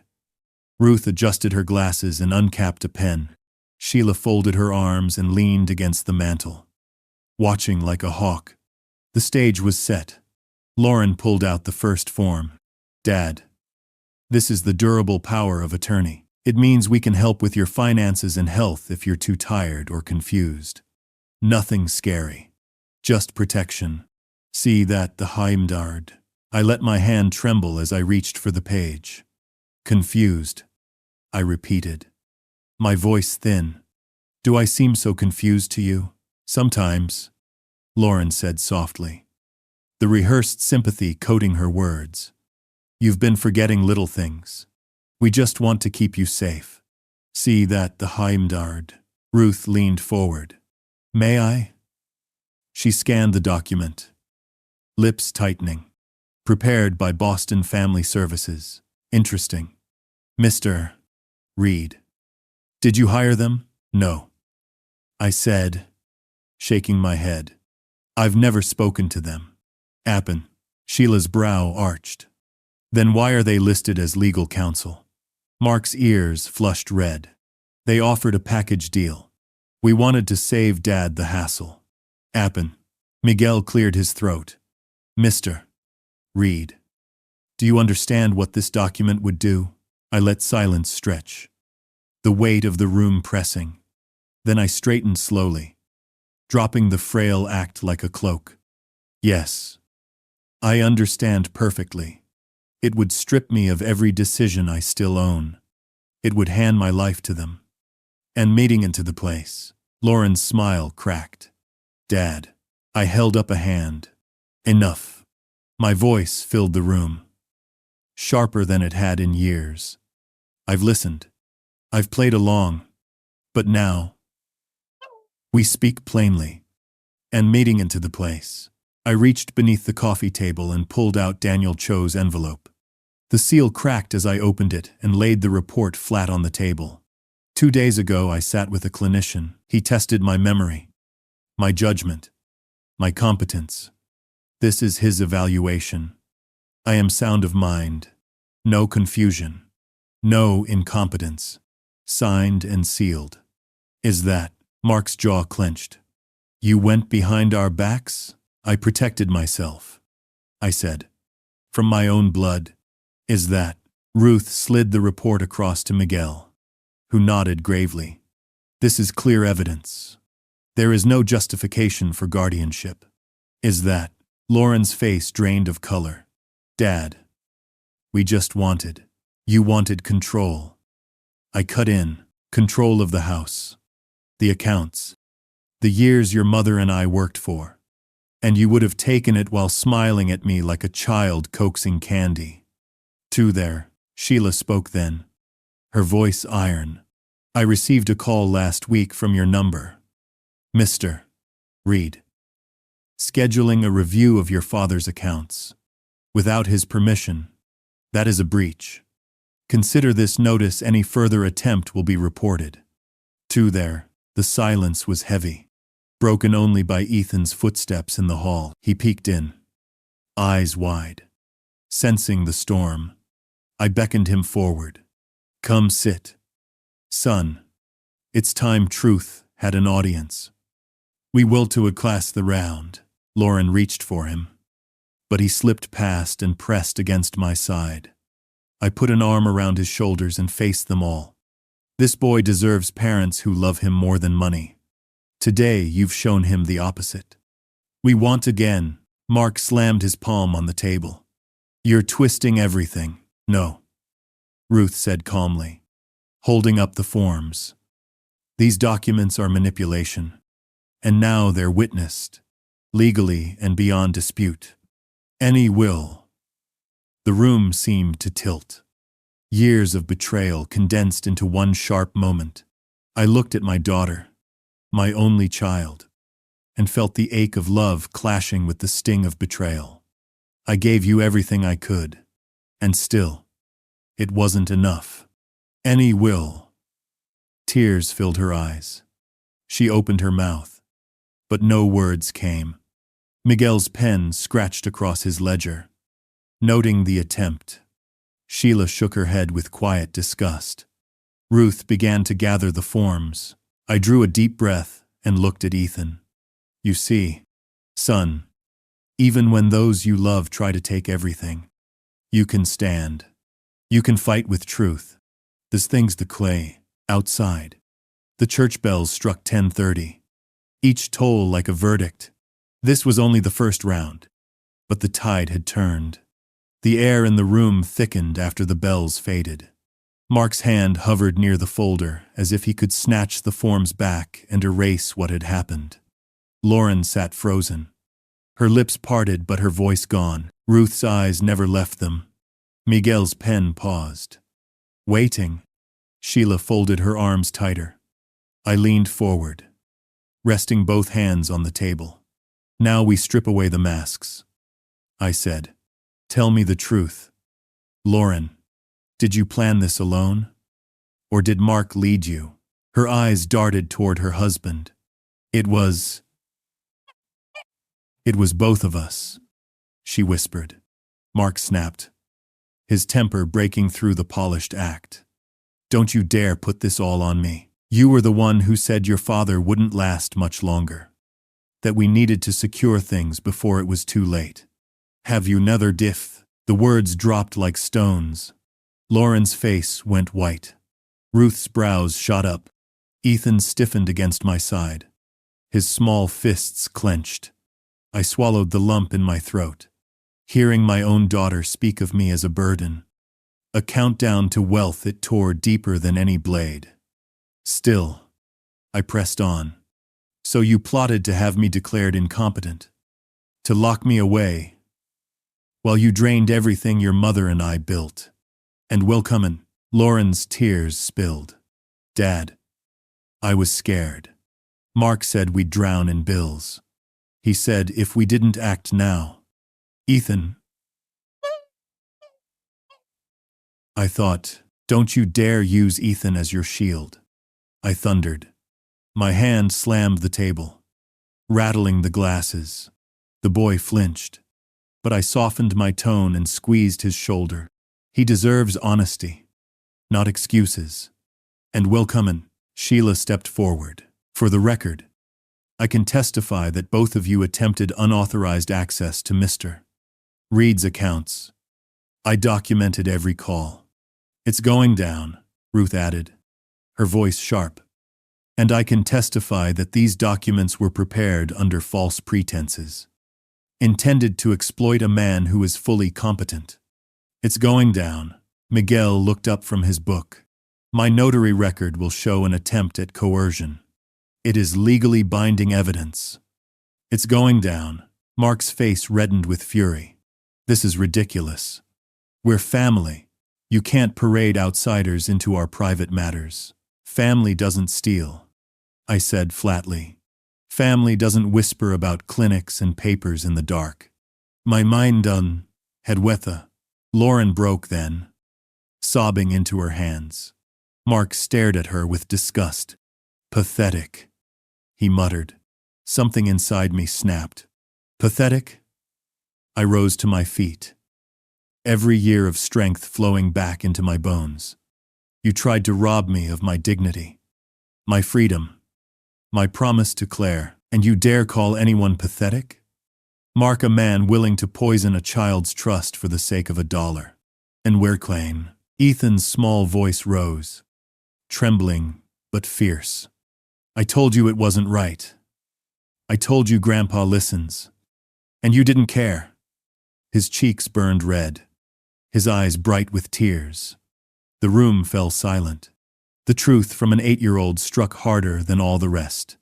S1: Ruth adjusted her glasses and uncapped a pen. Sheila folded her arms and leaned against the mantel, watching like a hawk. The stage was set. Lauren pulled out the first form. "Dad, this is the durable power of attorney. It means we can help with your finances and health if you're too tired or confused. Nothing scary. Just protection. See that, the Heimdard." I let my hand tremble as I reached for the page. "Confused," I repeated. my voice thin. Do I seem so confused to you? Sometimes, Lauren said softly, the rehearsed sympathy coating her words. You've been forgetting little things. We just want to keep you safe. See that the Heimdard. Ruth leaned forward. May I? She scanned the document, lips tightening. Prepared by Boston Family Services. Interesting. Mr. Reed. Did you hire them? No. I said, shaking my head. I've never spoken to them. Appen. Sheila's brow arched. Then why are they listed as legal counsel? Mark's ears flushed red. They offered a package deal. We wanted to save Dad the hassle. Appen. Miguel cleared his throat. Mr. Reed. Do you understand what this document would do? I let silence stretch, the weight of the room pressing. Then I straightened slowly, dropping the frail act like a cloak. Yes, I understand perfectly. It would strip me of every decision I still own. It would hand my life to them. And meeting into the place, Lauren's smile cracked. Dad. I held up a hand. Enough. My voice filled the room, sharper than it had in years. I've listened. I've played along. But now, we speak plainly. And meeting into the place, I reached beneath the coffee table and pulled out Daniel Cho's envelope. The seal cracked as I opened it and laid the report flat on the table. 2 days ago, I sat with a clinician. He tested my memory, my judgment, my competence. This is his evaluation. I am sound of mind. No confusion. No incompetence. Signed and sealed. Is that? Mark's jaw clenched. You went behind our backs? I protected myself, I said. From my own blood. Is that? Ruth slid the report across to Miguel, who nodded gravely. This is clear evidence. There is no justification for guardianship. Is that? Lauren's face drained of color. Dad. We just wanted. You wanted control. I cut in. Control of the house. The accounts. The years your mother and I worked for. And you would have taken it while smiling at me like a child coaxing candy. Two there. Sheila spoke then. Her voice iron. I received a call last week from your number. Mr. Reed. Scheduling a review of your father's accounts. Without his permission. That is a breach. Consider this notice. Any further attempt will be reported. Two there. The silence was heavy, broken only by Ethan's footsteps in the hall. He peeked in, eyes wide. Sensing the storm, I beckoned him forward. Come sit. Son, it's time truth had an audience. We will to a class the round. Lauren reached for him, but he slipped past and pressed against my side. I put an arm around his shoulders and faced them all. This boy deserves parents who love him more than money. Today you've shown him the opposite. We want again. Mark slammed his palm on the table. You're twisting everything. No. Ruth said calmly, holding up the forms. These documents are manipulation. And now they're witnessed, legally and beyond dispute. Any will. The room seemed to tilt. Years of betrayal condensed into one sharp moment. I looked at my daughter, my only child, and felt the ache of love clashing with the sting of betrayal. I gave you everything I could, and still, it wasn't enough. Any will. Tears filled her eyes. She opened her mouth, but no words came. Miguel's pen scratched across his ledger, noting the attempt. Sheila shook her head with quiet disgust. Ruth began to gather the forms. I drew a deep breath and looked at Ethan. You see, son, even when those you love try to take everything, you can stand. You can fight with truth. This thing's the clay, outside. The church bells struck 10:30. Each toll like a verdict. This was only the first round, but the tide had turned. The air in the room thickened after the bells faded. Mark's hand hovered near the folder, as if he could snatch the forms back and erase what had happened. Lauren sat frozen. Her lips parted but her voice gone. Ruth's eyes never left them. Miguel's pen paused. Waiting. Sheila folded her arms tighter. I leaned forward, resting both hands on the table. Now we strip away the masks. I said, tell me the truth. Lauren, did you plan this alone? Or did Mark lead you? Her eyes darted toward her husband. It was both of us, she whispered. Mark snapped, his temper breaking through the polished act. Don't you dare put this all on me. You were the one who said your father wouldn't last much longer. That we needed to secure things before it was too late. Have you nether diff? The words dropped like stones. Lauren's face went white. Ruth's brows shot up. Ethan stiffened against my side. His small fists clenched. I swallowed the lump in my throat, hearing my own daughter speak of me as a burden. A countdown to wealth it tore deeper than any blade. Still, I pressed on. So you plotted to have me declared incompetent, to lock me away, while you drained everything your mother and I built. And Willkommen, Lauren's tears spilled. Dad, I was scared. Mark said we'd drown in bills. He said if we didn't act now. Ethan, I thought, don't you dare use Ethan as your shield. I thundered. My hand slammed the table, rattling the glasses. The boy flinched, but I softened my tone and squeezed his shoulder. He deserves honesty, not excuses. And Willkommen, Sheila stepped forward. For the record, I can testify that both of you attempted unauthorized access to Mr. Reed's accounts. I documented every call. It's going down, Ruth added, her voice sharp. And I can testify that these documents were prepared under false pretenses, intended to exploit a man who is fully competent. It's going down. Miguel looked up from his book. My notary record will show an attempt at coercion. It is legally binding evidence. It's going down. Mark's face reddened with fury. This is ridiculous. We're family. You can't parade outsiders into our private matters. Family doesn't steal, I said flatly. Family doesn't whisper about clinics and papers in the dark. My mind had wetha. Lauren broke then, sobbing into her hands. Mark stared at her with disgust. Pathetic, he muttered. Something inside me snapped. Pathetic? I rose to my feet, every year of strength flowing back into my bones. You tried to rob me of my dignity, my freedom, my promise to Claire, and you dare call anyone pathetic? Mark, a man willing to poison a child's trust for the sake of $1. And we're Clane. Ethan's small voice rose, trembling but fierce. I told you it wasn't right. I told you Grandpa listens. And you didn't care. His cheeks burned red, his eyes bright with tears. The room fell silent. The truth from an 8-year-old struck harder than all the rest.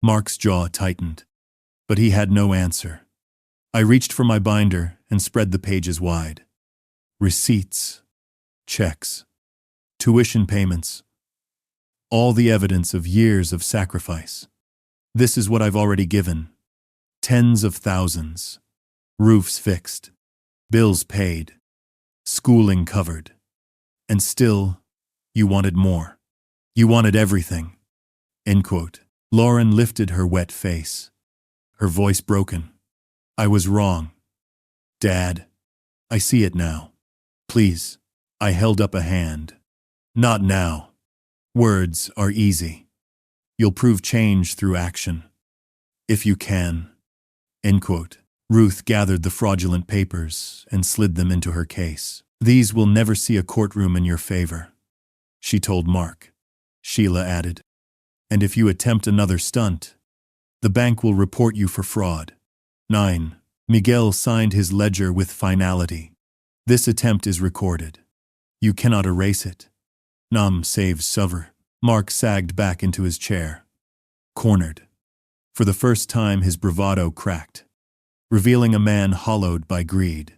S1: Mark's jaw tightened, but he had no answer. I reached for my binder and spread the pages wide. Receipts, checks, tuition payments, all the evidence of years of sacrifice. This is what I've already given. Tens of thousands. Roofs fixed. Bills paid. Schooling covered. And still, you wanted more. You wanted everything. End quote. Lauren lifted her wet face, her voice broken. I was wrong. Dad, I see it now. Please. I held up a hand. Not now. Words are easy. You'll prove change through action. If you can. End quote. Ruth gathered the fraudulent papers and slid them into her case. These will never see a courtroom in your favor, she told Mark. Sheila added. And if you attempt another stunt, the bank will report you for fraud. 9. Miguel signed his ledger with finality. This attempt is recorded. You cannot erase it. Nam saves Suver. Mark sagged back into his chair. Cornered. For the first time his bravado cracked, revealing a man hollowed by greed.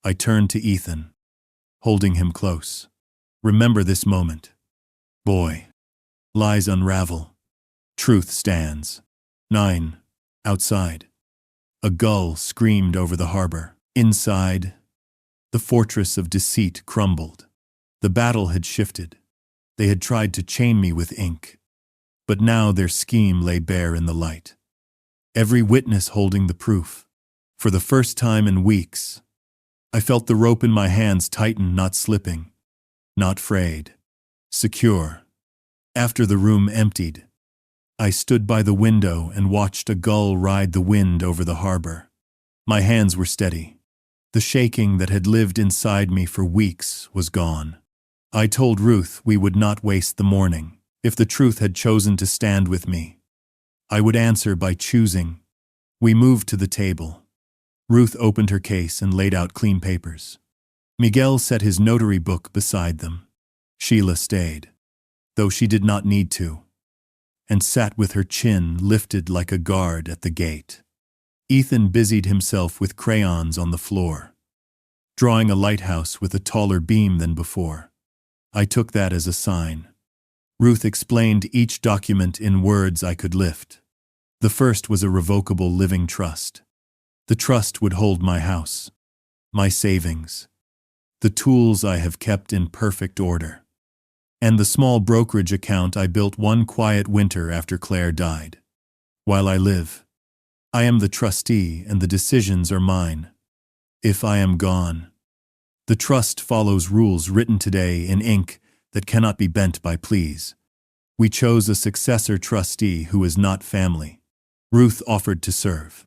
S1: I turned to Ethan, holding him close. Remember this moment. Boy. Lies unravel. Truth stands. 9. Outside. A gull screamed over the harbor. Inside, the fortress of deceit crumbled. The battle had shifted. They had tried to chain me with ink, but now their scheme lay bare in the light. Every witness holding the proof. For the first time in weeks, I felt the rope in my hands tighten, not slipping, not frayed, secure. After the room emptied, I stood by the window and watched a gull ride the wind over the harbor. My hands were steady. The shaking that had lived inside me for weeks was gone. I told Ruth we would not waste the morning. If the truth had chosen to stand with me, I would answer by choosing. We moved to the table. Ruth opened her case and laid out clean papers. Miguel set his notary book beside them. Sheila stayed, though she did not need to, and sat with her chin lifted like a guard at the gate. Ethan busied himself with crayons on the floor, drawing a lighthouse with a taller beam than before. I took that as a sign. Ruth explained each document in words I could lift. The first was a revocable living trust. The trust would hold my house, my savings, the tools I have kept in perfect order, and the small brokerage account I built one quiet winter after Claire died. While I live, I am the trustee and the decisions are mine. If I am gone, the trust follows rules written today in ink that cannot be bent by pleas. We chose a successor trustee who is not family. Ruth offered to serve,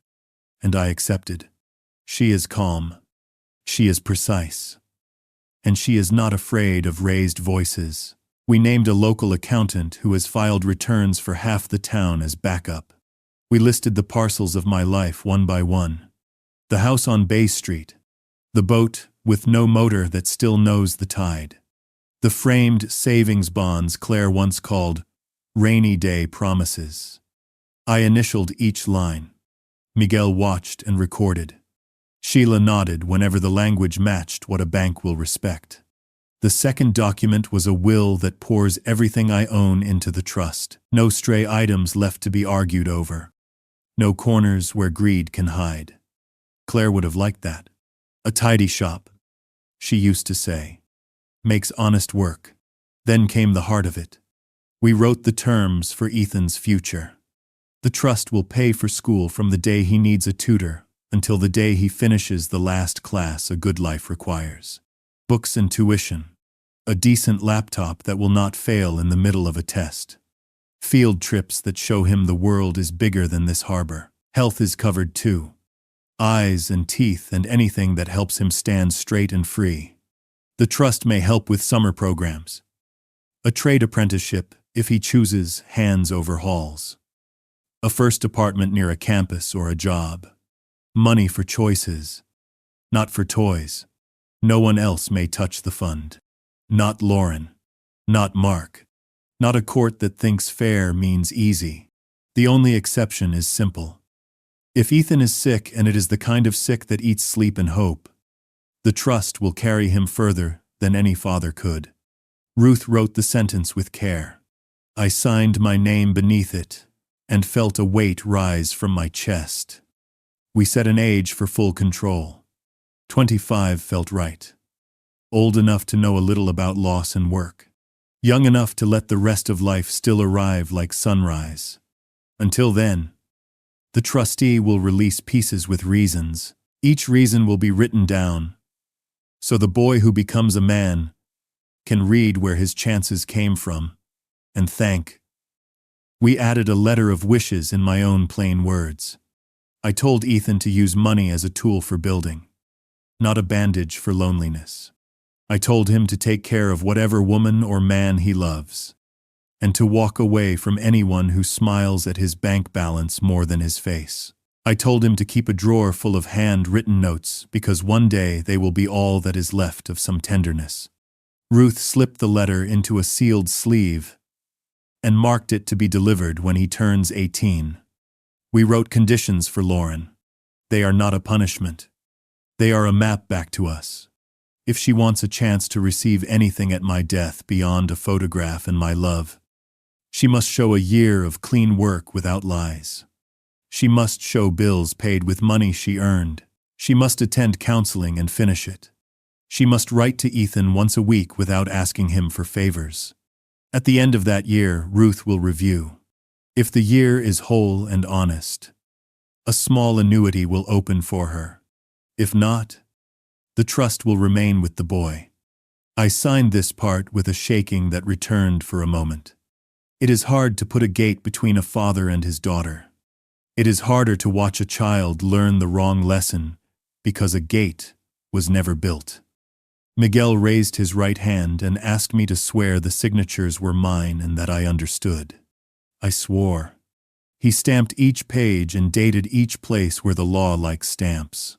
S1: and I accepted. She is calm. She is precise. And she is not afraid of raised voices. We named a local accountant who has filed returns for half the town as backup. We listed the parcels of my life one by one. The house on Bay Street. The boat with no motor that still knows the tide. The framed savings bonds Claire once called rainy day promises. I initialed each line. Miguel watched and recorded. Sheila nodded whenever the language matched what a bank will respect. The second document was a will that pours everything I own into the trust. No stray items left to be argued over. No corners where greed can hide. Claire would have liked that. A tidy shop, she used to say, makes honest work. Then came the heart of it. We wrote the terms for Ethan's future. The trust will pay for school from the day he needs a tutor until the day he finishes the last class a good life requires. Books and tuition. A decent laptop that will not fail in the middle of a test. Field trips that show him the world is bigger than this harbor. Health is covered too. Eyes and teeth and anything that helps him stand straight and free. The trust may help with summer programs. A trade apprenticeship, if he chooses, hands over halls. A first apartment near a campus or a job. Money for choices, not for toys. No one else may touch the fund. Not Lauren. Not Mark. Not a court that thinks fair means easy. The only exception is simple. If Ethan is sick, and it is the kind of sick that eats sleep and hope, the trust will carry him further than any father could. Ruth wrote the sentence with care. I signed my name beneath it, and felt a weight rise from my chest. We set an age for full control. 25 felt right. Old enough to know a little about loss and work. Young enough to let the rest of life still arrive like sunrise. Until then, the trustee will release pieces with reasons. Each reason will be written down, so the boy who becomes a man can read where his chances came from and thank. We added a letter of wishes in my own plain words. I told Ethan to use money as a tool for building, not a bandage for loneliness. I told him to take care of whatever woman or man he loves, and to walk away from anyone who smiles at his bank balance more than his face. I told him to keep a drawer full of handwritten notes because one day they will be all that is left of some tenderness. Ruth slipped the letter into a sealed sleeve and marked it to be delivered when he turns 18. We wrote conditions for Lauren. They are not a punishment. They are a map back to us. If she wants a chance to receive anything at my death beyond a photograph and my love, she must show a year of clean work without lies. She must show bills paid with money she earned. She must attend counseling and finish it. She must write to Ethan once a week without asking him for favors. At the end of that year, Ruth will review. If the year is whole and honest, a small annuity will open for her. If not, the trust will remain with the boy. I signed this part with a shaking that returned for a moment. It is hard to put a gate between a father and his daughter. It is harder to watch a child learn the wrong lesson because a gate was never built. Miguel raised his right hand and asked me to swear the signatures were mine and that I understood. I swore. He stamped each page and dated each place where the law likes stamps.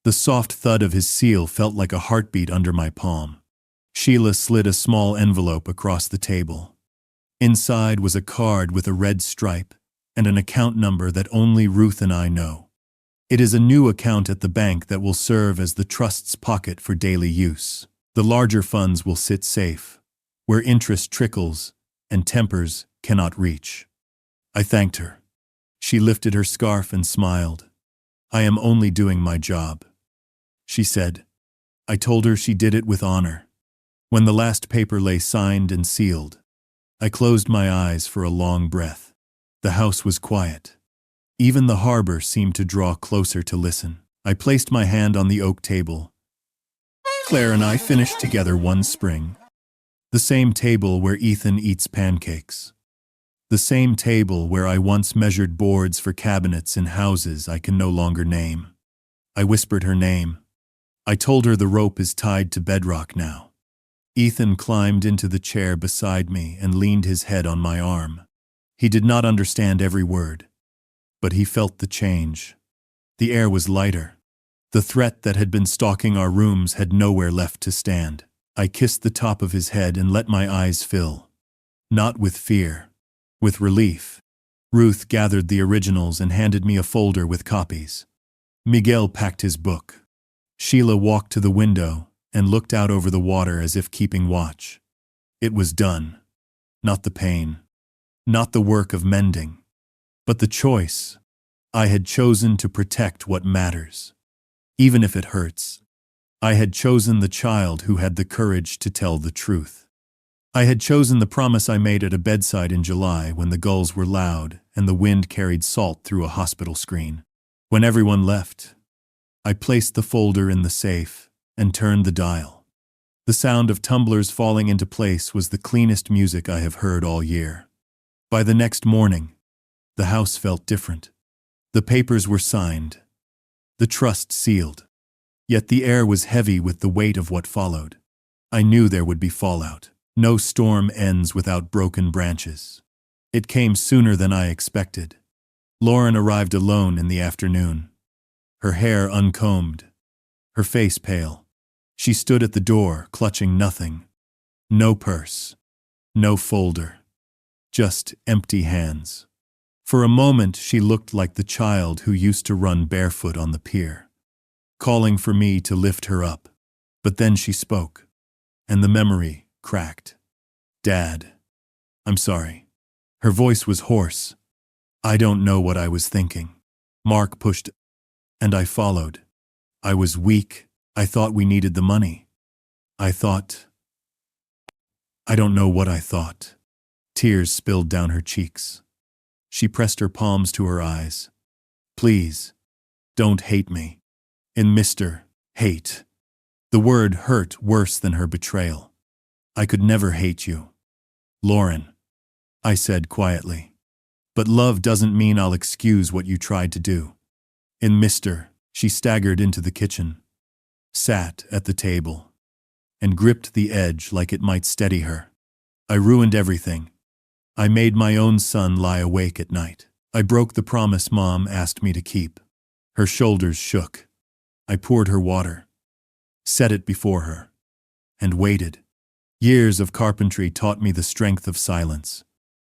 S1: The soft thud of his seal felt like a heartbeat under my palm. Sheila slid a small envelope across the table. Inside was a card with a red stripe and an account number that only Ruth and I know. It is a new account at the bank that will serve as the trust's pocket for daily use. The larger funds will sit safe, where interest trickles and tempers cannot reach. I thanked her. She lifted her scarf and smiled. I am only doing my job, she said. I told her she did it with honor. When the last paper lay signed and sealed, I closed my eyes for a long breath. The house was quiet. Even the harbor seemed to draw closer to listen. I placed my hand on the oak table. Claire and I finished together one spring. The same table where Ethan eats pancakes. The same table where I once measured boards for cabinets in houses I can no longer name. I whispered her name. I told her the rope is tied to bedrock now. Ethan climbed into the chair beside me and leaned his head on my arm. He did not understand every word, but he felt the change. The air was lighter. The threat that had been stalking our rooms had nowhere left to stand. I kissed the top of his head and let my eyes fill. Not with fear, with relief. Ruth gathered the originals and handed me a folder with copies. Miguel packed his book. Sheila walked to the window and looked out over the water as if keeping watch. It was done. Not the pain. Not the work of mending. But the choice. I had chosen to protect what matters. Even if it hurts. I had chosen the child who had the courage to tell the truth. I had chosen the promise I made at a bedside in July when the gulls were loud and the wind carried salt through a hospital screen. When everyone left, I placed the folder in the safe and turned the dial. The sound of tumblers falling into place was the cleanest music I have heard all year. By the next morning, the house felt different. The papers were signed, the trust sealed. Yet the air was heavy with the weight of what followed. I knew there would be fallout. No storm ends without broken branches. It came sooner than I expected. Lauren arrived alone in the afternoon. Her hair uncombed, her face pale. She stood at the door, clutching nothing. No purse, no folder, just empty hands. For a moment she looked like the child who used to run barefoot on the pier, calling for me to lift her up. But then she spoke, and the memory cracked. Dad, I'm sorry. Her voice was hoarse. I don't know what I was thinking. Mark pushed, and I followed. I was weak. I thought we needed the money. I don't know what I thought. Tears spilled down her cheeks. She pressed her palms to her eyes. Please, don't hate me. In Mr. Hate. The word hurt worse than her betrayal. I could never hate you. Lauren, I said quietly. But love doesn't mean I'll excuse what you tried to do. In Mr. She staggered into the kitchen, sat at the table, and gripped the edge like it might steady her. I ruined everything. I made my own son lie awake at night. I broke the promise Mom asked me to keep. Her shoulders shook. I poured her water, set it before her, and waited. Years of carpentry taught me the strength of silence.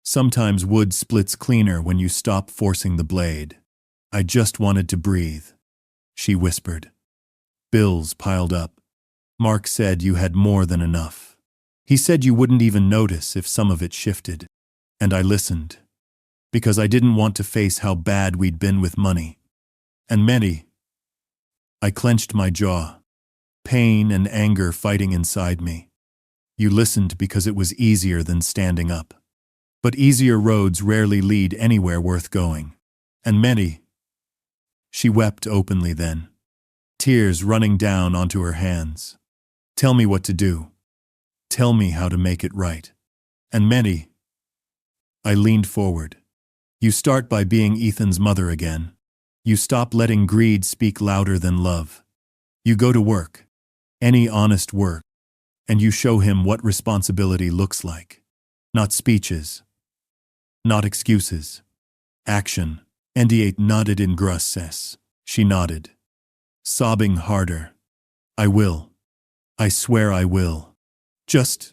S1: Sometimes wood splits cleaner when you stop forcing the blade. I just wanted to breathe, she whispered. Bills piled up. Mark said you had more than enough. He said you wouldn't even notice if some of it shifted. And I listened, because I didn't want to face how bad we'd been with money. And many. I clenched my jaw, pain and anger fighting inside me. You listened because it was easier than standing up. But easier roads rarely lead anywhere worth going. And many. She wept openly then, tears running down onto her hands. Tell me what to do. Tell me how to make it right. And many. I leaned forward. You start by being Ethan's mother again. You stop letting greed speak louder than love. You go to work, any honest work, and you show him what responsibility looks like. Not speeches. Not excuses. Action. Ndiate nodded in grusses. She nodded, sobbing harder. I will. I swear I will. Just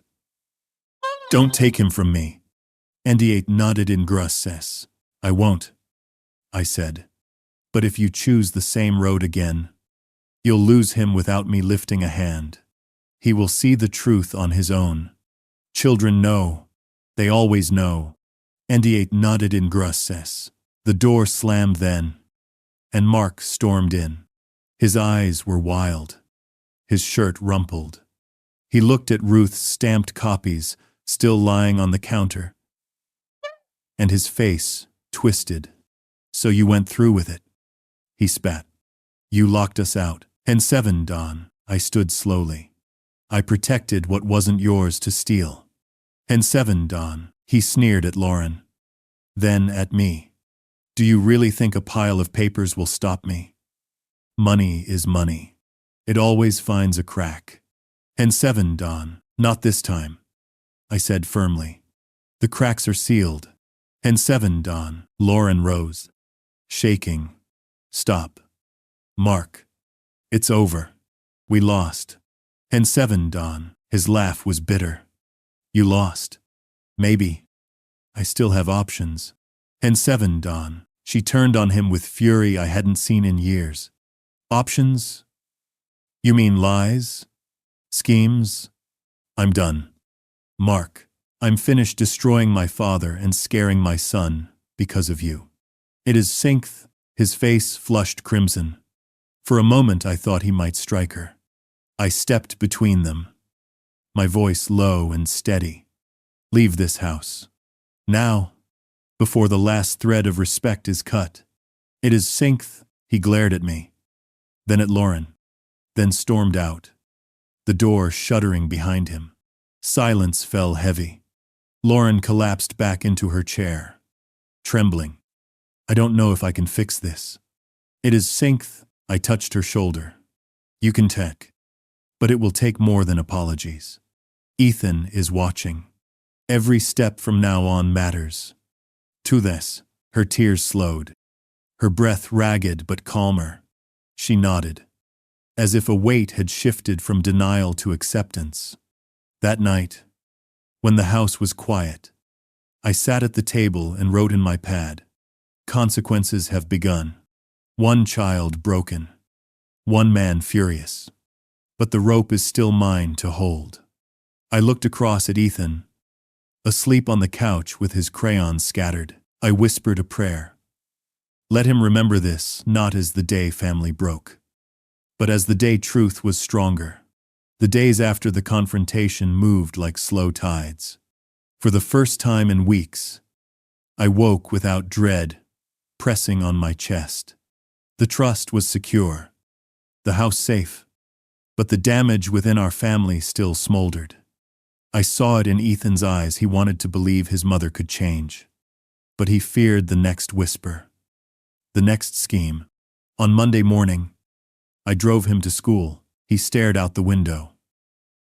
S1: don't take him from me. Ndiate nodded in grusses. I won't, I said. But if you choose the same road again, you'll lose him without me lifting a hand. He will see the truth on his own. Children know. They always know. Ndiate nodded in grusses. The door slammed then, and Mark stormed in. His eyes were wild, his shirt rumpled. He looked at Ruth's stamped copies still lying on the counter, and his face twisted. So you went through with it, he spat. You locked us out. And 7 Dawn, I stood slowly. I protected what wasn't yours to steal. And 7 Dawn, he sneered at Lauren. Then at me. Do you really think a pile of papers will stop me? Money is money. It always finds a crack. And 7 Dawn, not this time, I said firmly. The cracks are sealed. And 7 Dawn, Lauren rose, shaking. Stop. Mark. It's over. We lost. And 7 Dawn, his laugh was bitter. You lost. Maybe. I still have options. And 7 Dawn, she turned on him with fury I hadn't seen in years. Options? You mean lies? Schemes? I'm done. Mark, I'm finished destroying my father and scaring my son because of you. It is Synth, his face flushed crimson. For a moment I thought he might strike her. I stepped between them, my voice low and steady. Leave this house. Now, before the last thread of respect is cut. It is Synth, he glared at me. Then at Lauren. Then stormed out, the door shuddering behind him. Silence fell heavy. Lauren collapsed back into her chair, trembling. I don't know if I can fix this. It is Synth, I touched her shoulder. You can tech. But it will take more than apologies. Ethan is watching. Every step from now on matters. To this, her tears slowed. Her breath ragged but calmer. She nodded, as if a weight had shifted from denial to acceptance. That night, when the house was quiet, I sat at the table and wrote in my pad. Consequences have begun. 1 child broken. 1 man furious. But the rope is still mine to hold. I looked across at Ethan, asleep on the couch with his crayons scattered. I whispered a prayer. Let him remember this, not as the day family broke, but as the day truth was stronger. The days after the confrontation moved like slow tides. For the first time in weeks, I woke without dread pressing on my chest. The trust was secure, the house safe, but the damage within our family still smoldered. I saw it in Ethan's eyes. He wanted to believe his mother could change, but he feared the next whisper, the next scheme. On Monday morning, I drove him to school. He stared out the window,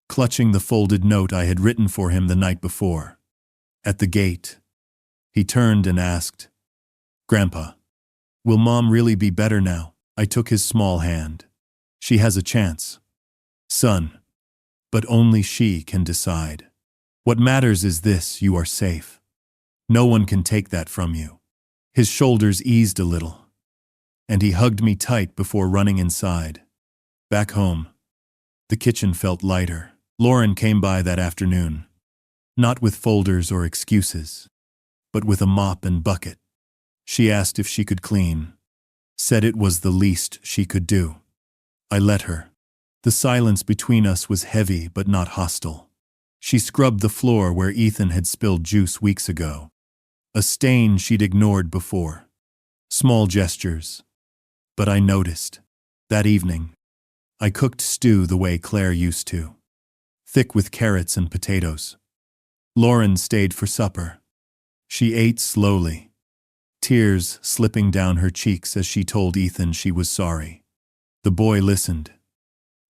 S1: clutching the folded note I had written for him the night before. At the gate, he turned and asked, Grandpa, will Mom really be better now? I took his small hand. She has a chance. Son, But only she can decide. What matters is this: you are safe. No one can take that from you. His shoulders eased a little, and he hugged me tight before running inside. Back home, the kitchen felt lighter. Lauren came by that afternoon, not with folders or excuses, but with a mop and bucket. She asked if she could clean, said it was the least she could do. I let her. The silence between us was heavy but not hostile. She scrubbed the floor where Ethan had spilled juice weeks ago, a stain she'd ignored before. Small gestures. But I noticed. That evening, I cooked stew the way Claire used to, thick with carrots and potatoes. Lauren stayed for supper. She ate slowly, tears slipping down her cheeks as she told Ethan she was sorry. The boy listened,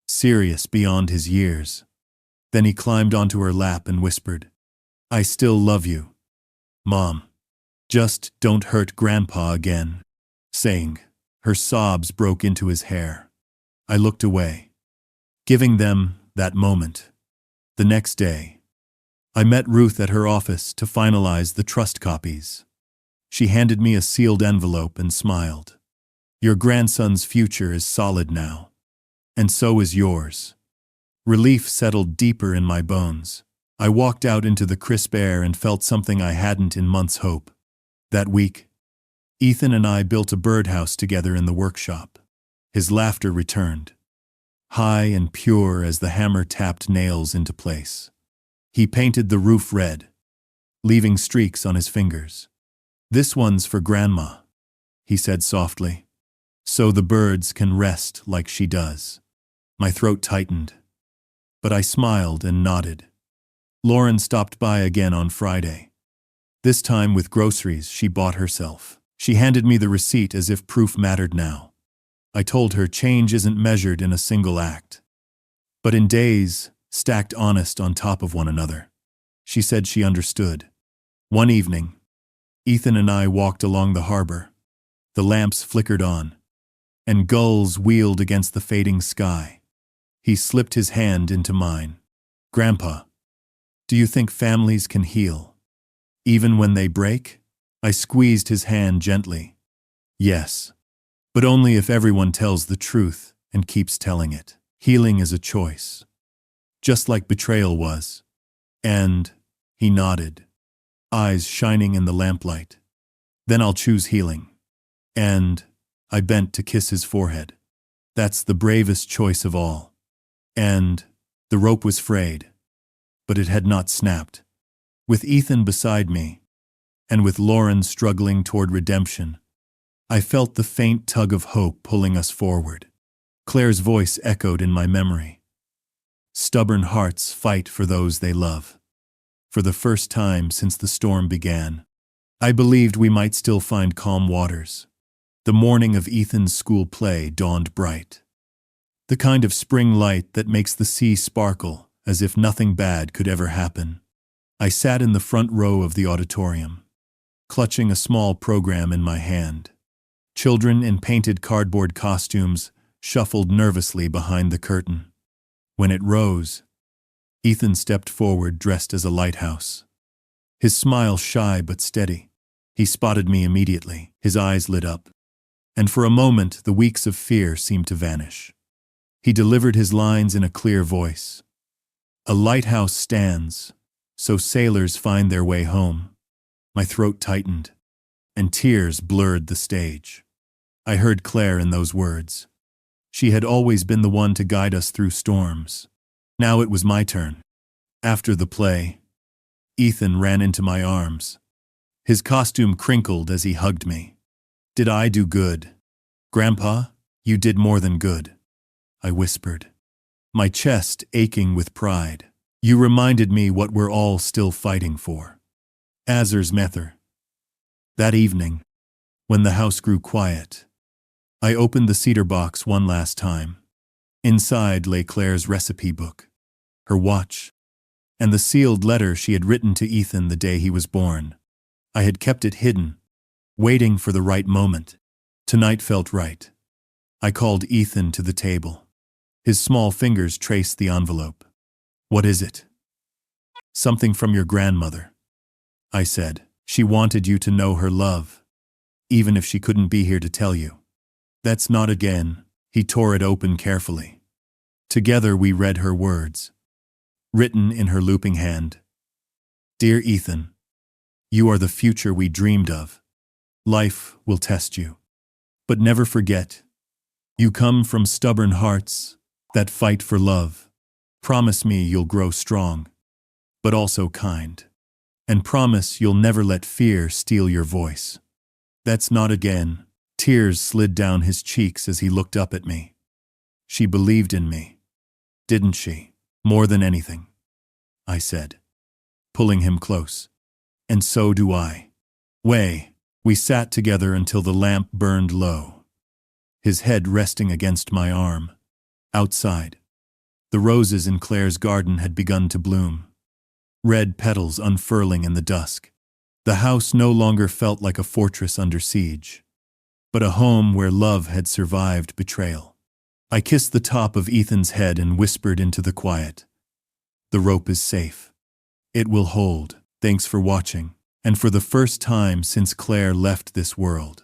S1: serious beyond his years. Then he climbed onto her lap and whispered, "I still love you, Mom. Just don't hurt Grandpa again." Saying, her sobs broke into his hair. I looked away, giving them that moment. The next day, I met Ruth at her office to finalize the trust copies. She handed me a sealed envelope and smiled. "Your grandson's future is solid now, and so is yours." Relief settled deeper in my bones. I walked out into the crisp air and felt something I hadn't in months. Hope. That week, Ethan and I built a birdhouse together in the workshop. His laughter returned, high and pure as the hammer tapped nails into place. He painted the roof red, leaving streaks on his fingers. "This one's for Grandma," he said softly, "so the birds can rest like she does." My throat tightened, but I smiled and nodded. Lauren stopped by again on Friday. This time with groceries she bought herself. She handed me the receipt as if proof mattered now. I told her change isn't measured in a single act, but in days stacked honest on top of one another. She said she understood. One evening, Ethan and I walked along the harbor. The lamps flickered on, and gulls wheeled against the fading sky. He slipped his hand into mine. "Grandpa, do you think families can heal, even when they break?" I squeezed his hand gently. "Yes, but only if everyone tells the truth and keeps telling it. Healing is a choice, just like betrayal was." And he nodded, eyes shining in the lamplight. "Then I'll choose healing." And I bent to kiss his forehead. "That's the bravest choice of all." And the rope was frayed, but it had not snapped. With Ethan beside me, and with Lauren struggling toward redemption, I felt the faint tug of hope pulling us forward. Claire's voice echoed in my memory. "Stubborn hearts fight for those they love." For the first time since the storm began, I believed we might still find calm waters. The morning of Ethan's school play dawned bright. The kind of spring light that makes the sea sparkle as if nothing bad could ever happen. I sat in the front row of the auditorium, clutching a small program in my hand. Children in painted cardboard costumes shuffled nervously behind the curtain. When it rose, Ethan stepped forward dressed as a lighthouse. His smile shy but steady. He spotted me immediately. His eyes lit up, and for a moment the weeks of fear seemed to vanish. He delivered his lines in a clear voice. "A lighthouse stands, so sailors find their way home." My throat tightened, and tears blurred the stage. I heard Claire in those words. She had always been the one to guide us through storms. Now it was my turn. After the play, Ethan ran into my arms. His costume crinkled as he hugged me. "Did I do good?" "Grandpa, you did more than good," I whispered, my chest aching with pride. "You reminded me what we're all still fighting for." Azer's method. That evening, when the house grew quiet, I opened the cedar box one last time. Inside lay Claire's recipe book, her watch, and the sealed letter she had written to Ethan the day he was born. I had kept it hidden, waiting for the right moment. Tonight felt right. I called Ethan to the table. His small fingers traced the envelope. What is it? Something from your grandmother, I said. She wanted you to know her love, even if she couldn't be here to tell you. That's not again. He tore it open carefully. Together we read her words, written in her looping hand. Dear Ethan, you are the future we dreamed of. Life will test you. But never forget, you come from stubborn hearts that fight for love. Promise me you'll grow strong, but also kind. And promise you'll never let fear steal your voice. That's not again. Tears slid down his cheeks as he looked up at me. She believed in me, didn't she? More than anything, I said, pulling him close. And so do I. We sat together until the lamp burned low, his head resting against my arm. Outside, the roses in Claire's garden had begun to bloom, red petals unfurling in the dusk. The house no longer felt like a fortress under siege, but a home where love had survived betrayal. I kissed the top of Ethan's head and whispered into the quiet. The rope is safe. It will hold. Thanks for watching. And for the first time since Claire left this world,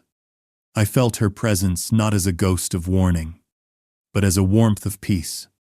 S1: I felt her presence not as a ghost of warning, but as a warmth of peace.